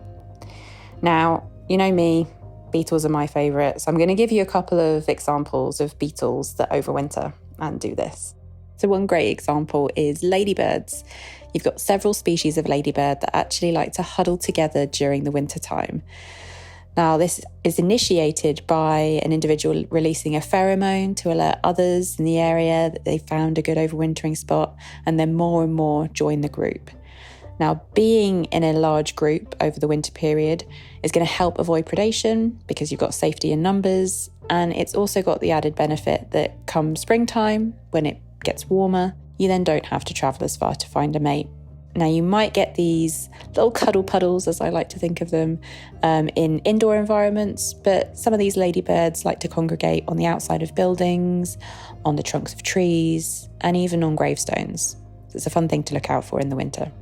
Now, you know me, Beetles are my favourite, so I'm going to give you a couple of examples of beetles that overwinter and do this. So one great example is ladybirds. You've got several species of ladybird that actually like to huddle together during the winter time. Now, this is initiated by an individual releasing a pheromone to alert others in the area that they found a good overwintering spot, and then more and more join the group. Now, being in a large group over the winter period is going to help avoid predation because you've got safety in numbers, and it's also got the added benefit that come springtime, when it gets warmer, you then don't have to travel as far to find a mate. Now, you might get these little cuddle puddles, as I like to think of them, in indoor environments, but some of these ladybirds like to congregate on the outside of buildings, on the trunks of trees, and even on gravestones. So it's a fun thing to look out for in the winter.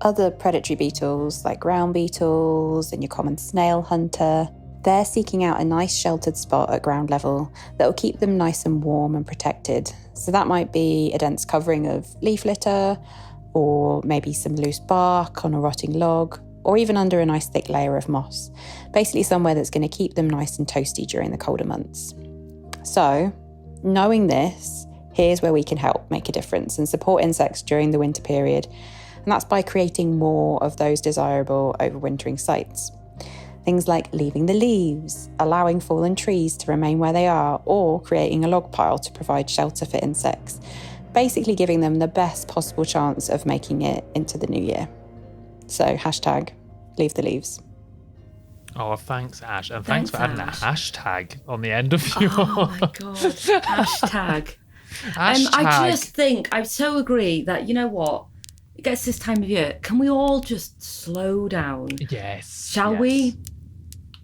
Other predatory beetles, like ground beetles and your common snail hunter, they're seeking out a nice sheltered spot at ground level that will keep them nice and warm and protected. So that might be a dense covering of leaf litter, or maybe some loose bark on a rotting log, or even under a nice thick layer of moss. Basically somewhere that's going to keep them nice and toasty during the colder months. So, knowing this, here's where we can help make a difference and support insects during the winter period. And that's by creating more of those desirable overwintering sites. Things like leaving the leaves, allowing fallen trees to remain where they are, or creating a log pile to provide shelter for insects. Basically giving them the best possible chance of making it into the new year. So #leave the leaves. Oh, thanks, Ash. And thanks for adding Ash. a hashtag on the end of your... Oh my God. Hashtag. I just think, I so agree that, you know what? It gets this time of year. Can we all just slow down? Yes. Shall we?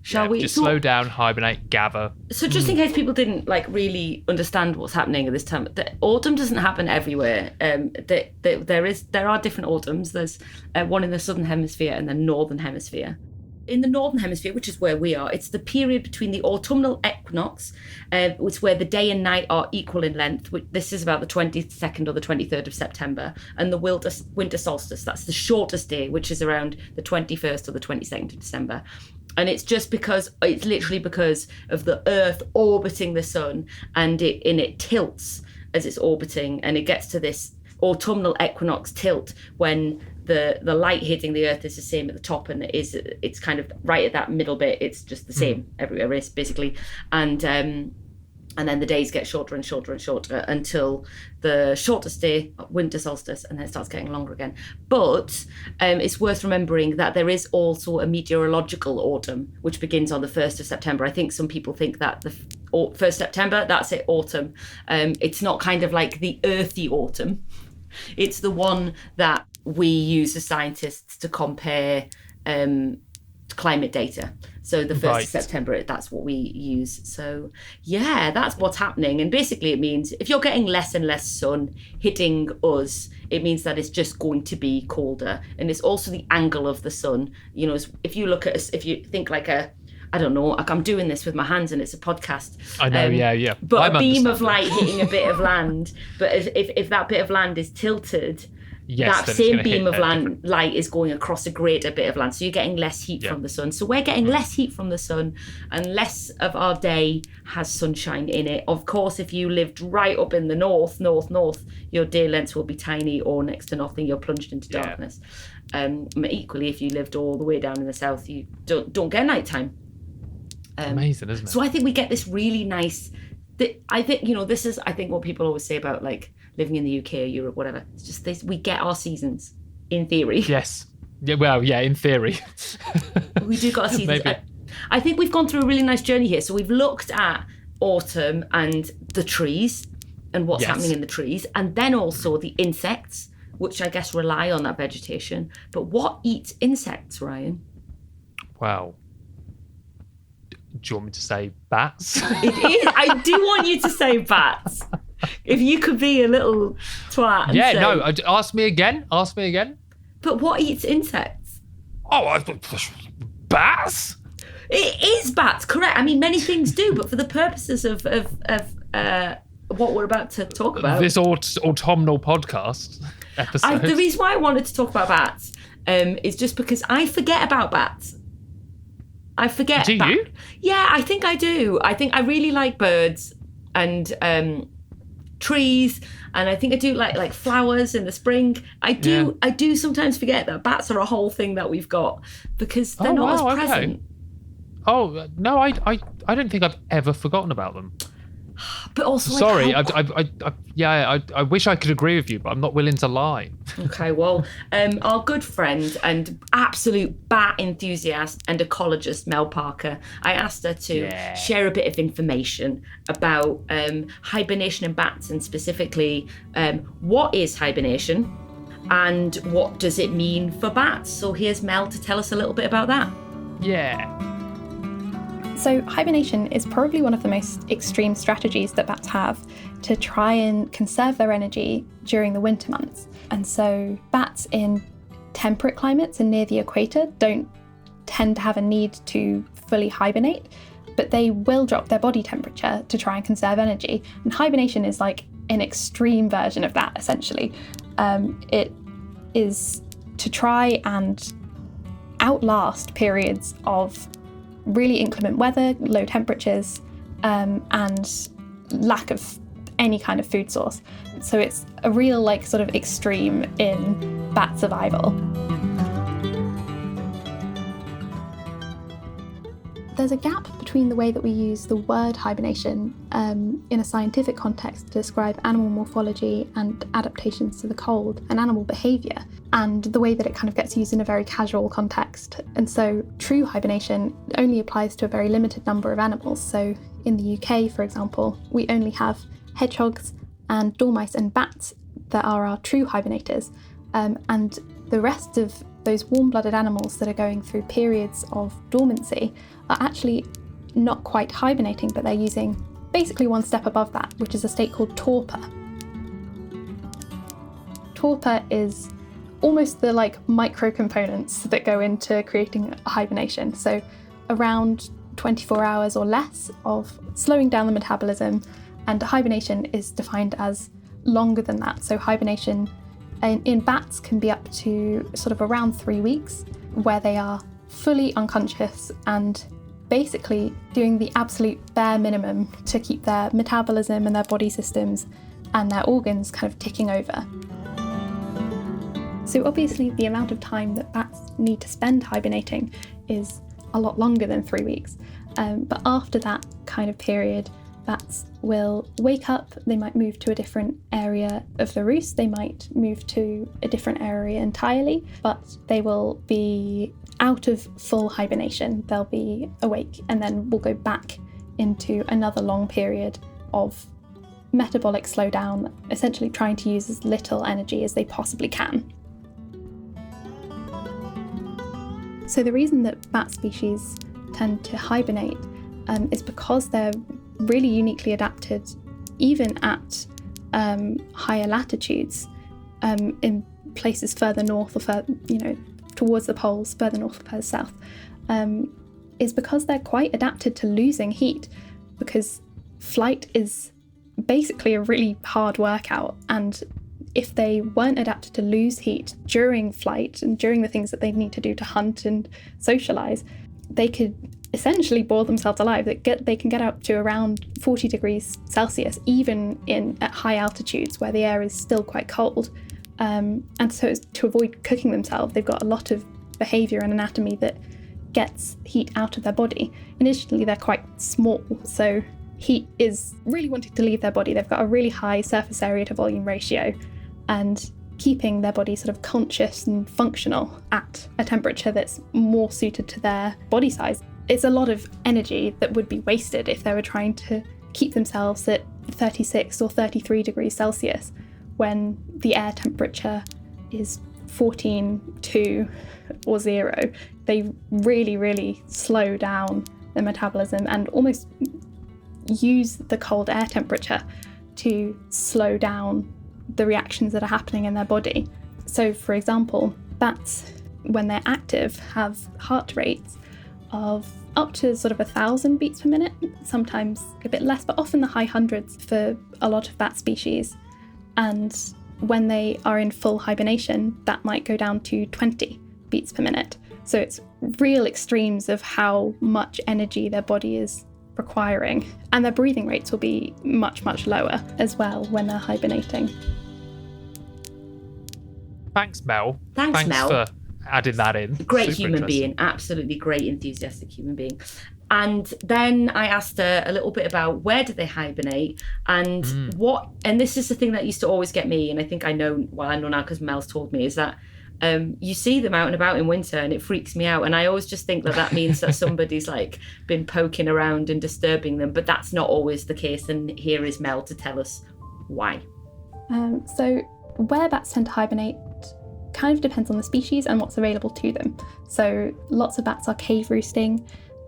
Shall we? Just slow down, hibernate, gather. So just in case people didn't really understand what's happening at this time, the autumn doesn't happen everywhere. There are different autumns. There's one in the southern hemisphere and the northern hemisphere. In the northern hemisphere, which is where we are, it's the period between the autumnal equinox, which is where the day and night are equal in length. This is about the 22nd or the 23rd of September, and the winter solstice. That's the shortest day, which is around the 21st or the 22nd of December. And it's literally because of the Earth orbiting the sun, and it tilts as it's orbiting, and it gets to this autumnal equinox tilt when the light hitting the Earth is the same at the top, and it's kind of right at that middle bit. It's just the same everywhere, basically, and then the days get shorter and shorter and shorter until the shortest day, winter solstice, and then it starts getting longer again. But it's worth remembering that there is also a meteorological autumn, which begins on the 1st of September. I think some people think that the 1st September, that's it, autumn. It's not kind of like the earthy autumn. It's the one that we use as scientists to compare climate data. So the 1st of September, that's what we use. So yeah, that's what's happening. And basically it means if you're getting less and less sun hitting us, it means that it's just going to be colder. And it's also the angle of the sun. You know, if you look at us, if you think like I don't know, like I'm doing this with my hands and it's a podcast. I know, yeah. But a beam of light hitting a bit of land. But if that bit of land is tilted, yes, that same beam of light is going across a greater bit of land. So you're getting less heat from the sun. So we're getting less heat from the sun, and less of our day has sunshine in it. Of course, if you lived right up in the north, your day lengths will be tiny or next to nothing. You're plunged into darkness. Equally, if you lived all the way down in the south, you don't get nighttime. Amazing, isn't it? So I think we get this really nice... I think this is what people always say about like living in the UK or Europe, whatever. It's just this: we get our seasons, in theory. Yes. Yeah. Well, yeah. In theory, we do got our seasons. Maybe. I think we've gone through a really nice journey here. So we've looked at autumn and the trees and what's happening in the trees, and then also the insects, which I guess rely on that vegetation. But what eats insects, Ryan? Wow. Do you want me to say bats? It is. I do want you to say bats. If you could be a little twat. And say, ask me again. But what eats insects? Oh, bats? It is bats, correct. I mean, many things do, but for the purposes of what we're about to talk about. This autumnal podcast episode. The reason why I wanted to talk about bats is just because I forget about bats. I forget. Do you? Yeah, I think I do. I think I really like birds and trees, and I think I do like flowers in the spring. I do sometimes forget that bats are a whole thing that we've got because they're not as present. Okay. Oh no, I don't think I've ever forgotten about them. But also, sorry, I wish I could agree with you, but I'm not willing to lie. Okay, well, our good friend and absolute bat enthusiast and ecologist, Mel Parker, I asked her to share a bit of information about hibernation in bats, and specifically what is hibernation and what does it mean for bats. So here's Mel to tell us a little bit about that. Yeah. So hibernation is probably one of the most extreme strategies that bats have to try and conserve their energy during the winter months. And so bats in temperate climates and near the equator don't tend to have a need to fully hibernate, but they will drop their body temperature to try and conserve energy. And hibernation is like an extreme version of that, essentially. It is to try and outlast periods of really inclement weather, low temperatures, and lack of any kind of food source. So it's a real sort of extreme in bat survival. There's a gap between the way that we use the word hibernation in a scientific context to describe animal morphology and adaptations to the cold and animal behaviour, and the way that it kind of gets used in a very casual context. And so true hibernation only applies to a very limited number of animals. So in the UK, for example, we only have hedgehogs and dormice and bats that are our true hibernators, and the rest of those warm-blooded animals that are going through periods of dormancy are actually not quite hibernating, but they're using basically one step above that, which is a state called torpor. Torpor is almost the micro components that go into creating a hibernation. So around 24 hours or less of slowing down the metabolism, and hibernation is defined as longer than that. So hibernation in bats can be up to sort of around 3 weeks, where they are fully unconscious and basically doing the absolute bare minimum to keep their metabolism and their body systems and their organs kind of ticking over. So obviously the amount of time that bats need to spend hibernating is a lot longer than 3 weeks. But after that kind of period, bats will wake up, they might move to a different area of the roost, they might move to a different area entirely, but they will be out of full hibernation. They'll be awake and then we'll go back into another long period of metabolic slowdown, essentially trying to use as little energy as they possibly can. So the reason that bat species tend to hibernate is because they're really uniquely adapted, even at higher latitudes, in places further north or towards the poles, further north or further south, is because they're quite adapted to losing heat, because flight is basically a really hard workout, and if they weren't adapted to lose heat during flight and during the things that they need to do to hunt and socialise, they could essentially boil themselves alive. They can get up to around 40 degrees Celsius, even at high altitudes where the air is still quite cold. And so to avoid cooking themselves, they've got a lot of behaviour and anatomy that gets heat out of their body. Initially, they're quite small, so heat is really wanting to leave their body. They've got a really high surface area to volume ratio, and keeping their body sort of conscious and functional at a temperature that's more suited to their body size. It's a lot of energy that would be wasted if they were trying to keep themselves at 36 or 33 degrees Celsius when the air temperature is 14.2 or 0. They really, really slow down their metabolism and almost use the cold air temperature to slow down the reactions that are happening in their body. So, for example, bats, when they're active, have heart rates of up to sort of 1,000 beats per minute, sometimes a bit less, but often the high hundreds for a lot of bat species. And when they are in full hibernation, that might go down to 20 beats per minute. So it's real extremes of how much energy their body is requiring. And their breathing rates will be much, much lower as well when they're hibernating. Thanks, Mel. Thanks, Mel. For adding that in. Great Super human interesting. being, absolutely great, enthusiastic human being. And then I asked her a little bit about where do they hibernate and what, and this is the thing that used to always get me, and I think I know now because Mel's told me, is that you see them out and about in winter and it freaks me out. And I always just think that means that somebody's like been poking around and disturbing them, but that's not always the case. And here is Mel to tell us why. So where bats tend to hibernate kind of depends on the species and what's available to them. So lots of bats are cave roosting.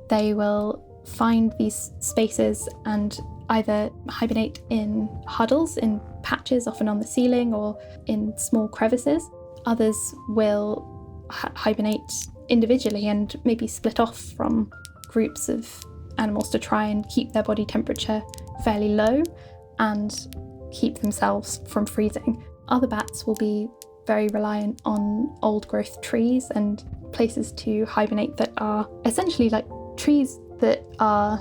They will find these spaces and either hibernate in huddles, in patches, often on the ceiling or in small crevices. Others will hibernate individually and maybe split off from groups of animals to try and keep their body temperature fairly low and keep themselves from freezing. Other bats will be very reliant on old growth trees and places to hibernate that are essentially like trees that are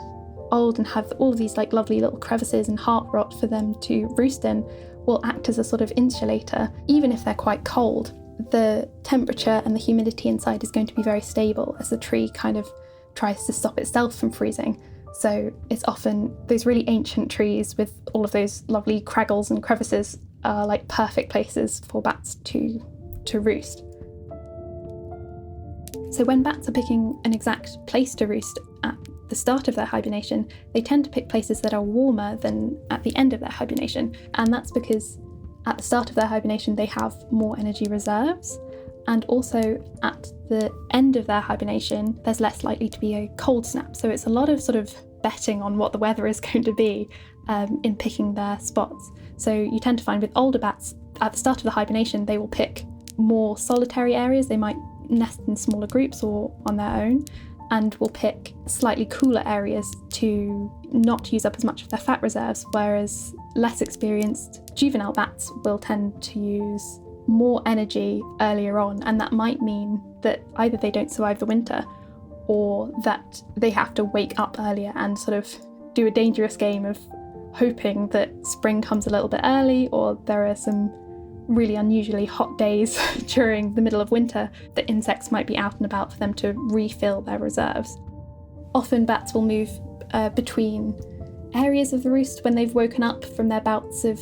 old and have all of these like lovely little crevices and heart rot for them to roost in will act as a sort of insulator. Even if they're quite cold, the temperature and the humidity inside is going to be very stable as the tree kind of tries to stop itself from freezing. So it's often those really ancient trees with all of those lovely craggles and crevices are like perfect places for bats to roost. So when bats are picking an exact place to roost at the start of their hibernation, they tend to pick places that are warmer than at the end of their hibernation. And that's because at the start of their hibernation, they have more energy reserves. And also at the end of their hibernation, there's less likely to be a cold snap. So it's a lot of sort of betting on what the weather is going to be in picking their spots. So you tend to find with older bats, at the start of the hibernation, they will pick more solitary areas. They might nest in smaller groups or on their own, and will pick slightly cooler areas to not use up as much of their fat reserves, whereas less experienced juvenile bats will tend to use more energy earlier on, and that might mean that either they don't survive the winter or that they have to wake up earlier and sort of do a dangerous game of hoping that spring comes a little bit early, or there are some really unusually hot days during the middle of winter that insects might be out and about for them to refill their reserves. Often bats will move between areas of the roost when they've woken up from their bouts of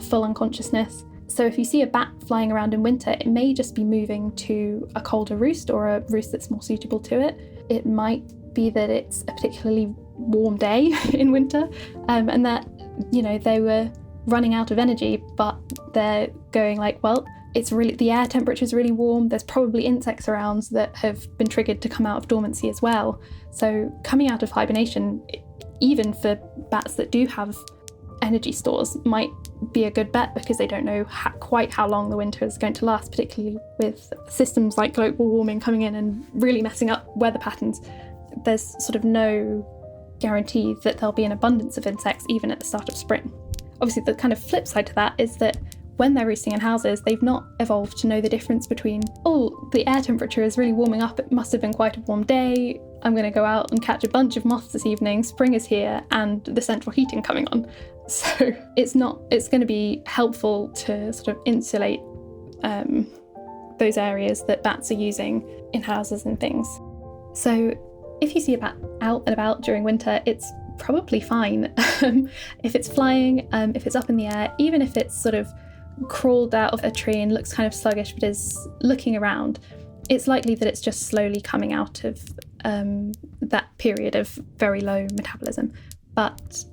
full unconsciousness. So if you see a bat flying around in winter, it may just be moving to a colder roost or a roost that's more suitable to it. It might be that it's a particularly warm day in winter, and that, you know, they were running out of energy, but they're going like, well, it's really, the air temperature is really warm, there's probably insects around that have been triggered to come out of dormancy as well. So coming out of hibernation, even for bats that do have energy stores, might be a good bet because they don't know quite how long the winter is going to last, particularly with systems like global warming coming in and really messing up weather patterns. There's sort of no guarantee that there'll be an abundance of insects even at the start of spring. Obviously, the kind of flip side to that is that when they're roosting in houses, they've not evolved to know the difference between, oh, the air temperature is really warming up, it must have been quite a warm day, I'm going to go out and catch a bunch of moths this evening, spring is here, and the central heating coming on. So it's going to be helpful to sort of insulate those areas that bats are using in houses and things. So if you see a bat out and about during winter, it's probably fine. If it's flying, if it's up in the air, even if it's sort of crawled out of a tree and looks kind of sluggish but is looking around, it's likely that it's just slowly coming out of that period of very low metabolism. But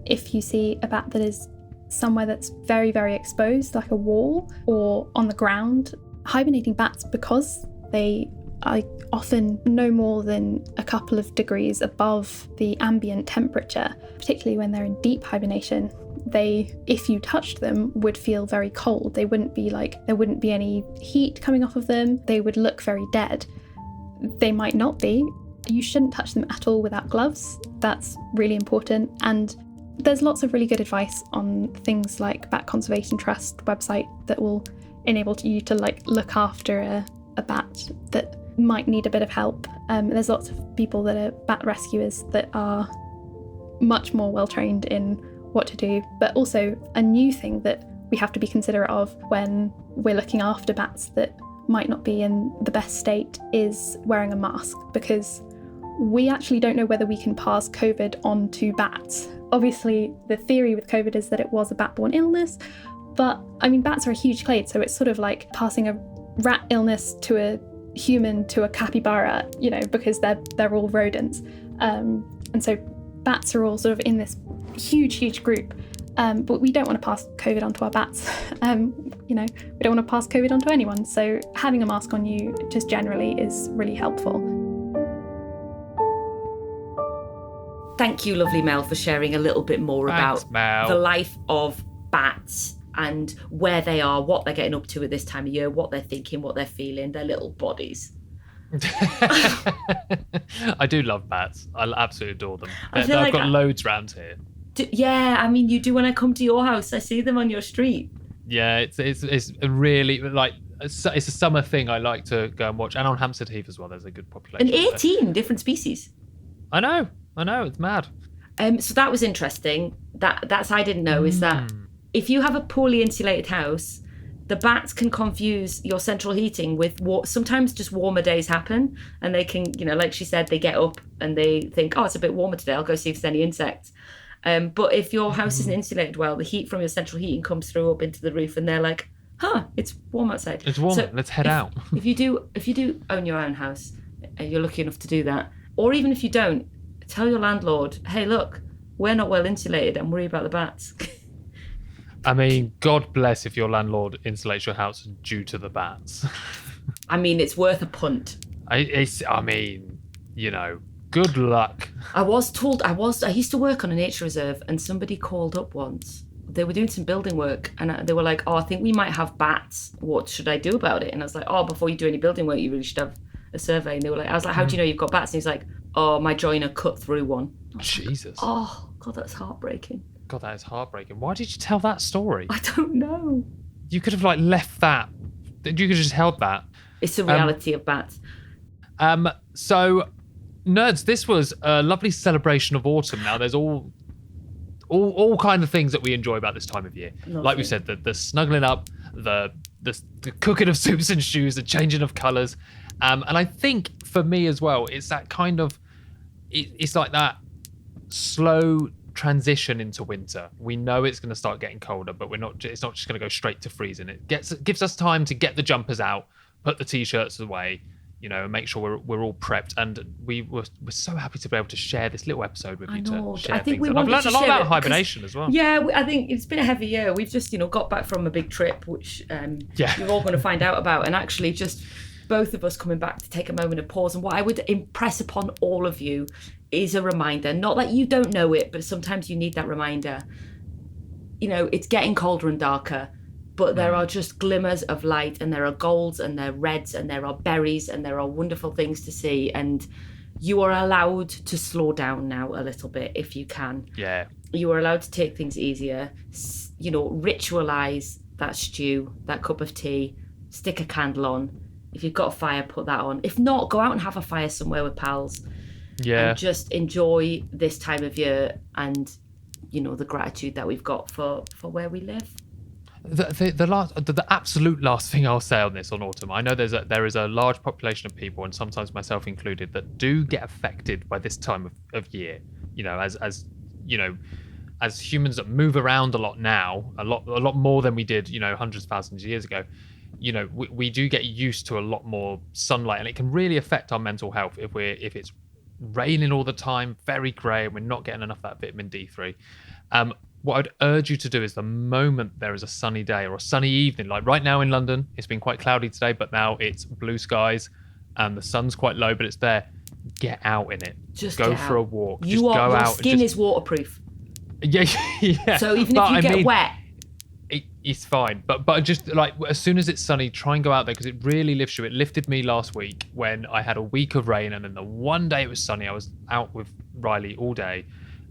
if you see a bat that is somewhere that's very, very exposed, like a wall or on the ground, hibernating bats, because they are often no more than a couple of degrees above the ambient temperature, particularly when they're in deep hibernation, they, if you touched them, would feel very cold. They wouldn't be like, there wouldn't be any heat coming off of them. They would look very dead. They might not be. You shouldn't touch them at all without gloves. That's really important. And there's lots of really good advice on things like Bat Conservation Trust website that will enable you to like look after a bat that might need a bit of help. There's lots of people that are bat rescuers that are much more well trained in what to do, but also a new thing that we have to be considerate of when we're looking after bats that might not be in the best state is wearing a mask, because we actually don't know whether we can pass COVID on to bats. Obviously, the theory with COVID is that it was a bat-borne illness, but I mean, bats are a huge clade, so it's sort of like passing a rat illness to a human to a capybara, you know, because they're all rodents. And so bats are all sort of in this huge group. But we don't want to pass COVID onto our bats. You know, we don't want to pass COVID onto anyone. So having a mask on you just generally is really helpful. Thank you, lovely Mel, for sharing a little bit more about Mel. the life of bats and where they are, what they're getting up to at this time of year, what they're thinking, what they're feeling, their little bodies. I do love bats. I absolutely adore them. I I've feel like got loads around here. Yeah, I mean, you do when I come to your house. I see them on your street. Yeah, it's a really, like, it's a summer thing I like to go and watch. And on Hampstead Heath as well, there's a good population. And 18 different species. I know, it's mad. So that was interesting. That's I didn't know, is that if you have a poorly insulated house, the bats can confuse your central heating with sometimes just warmer days happen, and they can, you know, like she said, they get up and they think, oh, it's a bit warmer today, I'll go see if there's any insects. But if your house isn't insulated well, the heat from your central heating comes through up into the roof, and they're like, it's warm outside. It's warm, So let's head out. If you do own your own house, you're lucky enough to do that, or even if you don't, tell your landlord, hey, look, we're not well insulated, I'm worried about the bats. I mean, God bless if your landlord insulates your house due to the bats. I mean, it's worth a punt. I mean, you know, good luck. I used to work on a nature reserve, and somebody called up once. They were doing some building work, and they were like, oh, I think we might have bats. What should I do about it? And I was like, oh, before you do any building work, you really should have a survey. And they were like, I was like, how do you know you've got bats? And he's like, oh, my joiner cut through one. Jesus. Oh, God, that's heartbreaking. God, that is heartbreaking. Why did you tell that story? I don't know. You could have left that. You could have just held that. It's the reality of bats. So, nerds, this was a lovely celebration of autumn. Now, there's all kind of things that we enjoy about this time of year. Lovely. Like we said, the snuggling up, the cooking of soups and stews, the changing of colours. And I think for me as well, it's that kind of, it's like that slow transition into winter. We know it's going to start getting colder, but it's not just going to go straight to freezing. It gives us time to get the jumpers out, put the t-shirts away, you know, and make sure we're all prepped. And we're so happy to be able to share this little episode with you. To share I think things. And I've learned a lot about hibernation as well. Yeah, I think it's been a heavy year. We've just, got back from a big trip, which you're all going to find out about. And actually just both of us coming back to take a moment of pause. And what I would impress upon all of you is a reminder, not that you don't know it, but sometimes you need that reminder. It's getting colder and darker, but there are just glimmers of light, and there are golds and there are reds and there are berries and there are wonderful things to see. And you are allowed to slow down now a little bit if you can. Yeah. You are allowed to take things easier, ritualize that stew, that cup of tea, stick a candle on. If you've got a fire, put that on. If not, go out and have a fire somewhere with pals. Yeah. And just enjoy this time of year and, the gratitude that we've got for where we live. The absolute last thing I'll say on autumn, I know there is a large population of people, and sometimes myself included, that do get affected by this time of year. As humans that move around a lot now, a lot more than we did, hundreds of thousands of years ago. We do get used to a lot more sunlight, and it can really affect our mental health if it's raining all the time, very grey, and we're not getting enough of that vitamin D3. What I'd urge you to do is, the moment there is a sunny day or a sunny evening, like right now in London, it's been quite cloudy today, but now it's blue skies and the sun's quite low, but it's there. Get out in it. Just go for a walk. Your skin is waterproof. Yeah. So even if you get wet, it's fine. But just as soon as it's sunny, try and go out there, because it really lifts you. It lifted me last week when I had a week of rain, and then the one day it was sunny, I was out with Riley all day,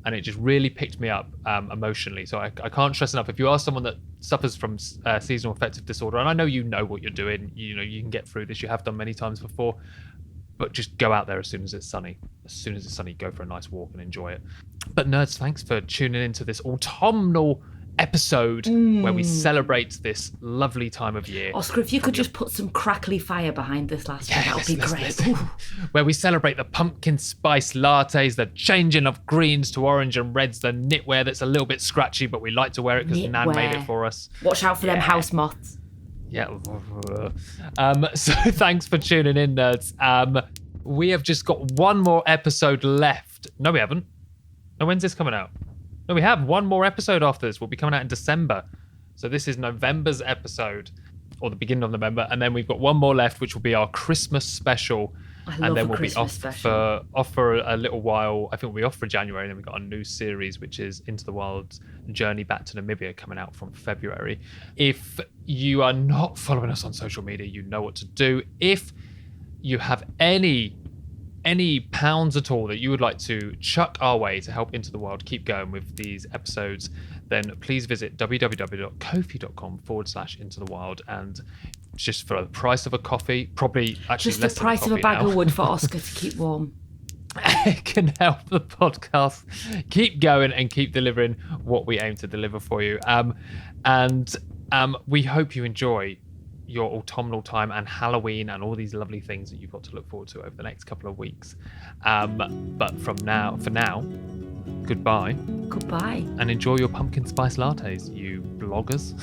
and it just really picked me up emotionally. So I can't stress enough, if you are someone that suffers from seasonal affective disorder, and I know you know what you're doing, you can get through this, you have done many times before, but just go out there as soon as it's sunny. As soon as it's sunny, go for a nice walk and enjoy it. But nerds, thanks for tuning into this autumnal episode where we celebrate this lovely time of year. Oscar, if you could just put some crackly fire behind this last one, that would be great. Where we celebrate the pumpkin spice lattes, the changing of greens to orange and reds, the knitwear that's a little bit scratchy, but we like to wear it because Nan made it for us. Watch out for them house moths. Yeah. So thanks for tuning in, nerds. We have just got one more episode left. No, we haven't. No, when's this coming out? No, we have one more episode after this. We'll be coming out in December. So this is November's episode, or the beginning of November. And then we've got one more left, which will be our Christmas special. And then we'll be off for a little while. I think we'll be off for January. And then we've got a new series, which is Into the Wild's Journey Back to Namibia, coming out from February. If you are not following us on social media, you know what to do. If you have any pounds at all that you would like to chuck our way to help Into the Wild keep going with these episodes, then please visit www.kofi.com/Into the Wild, and just for the price of a coffee, probably actually just less the price than of a bag of wood for Oscar to keep warm. It can help the podcast keep going and keep delivering what we aim to deliver for you. We hope you enjoy your autumnal time and Halloween and all these lovely things that you've got to look forward to over the next couple of weeks. But for now, goodbye. Goodbye. And enjoy your pumpkin spice lattes, you bloggers.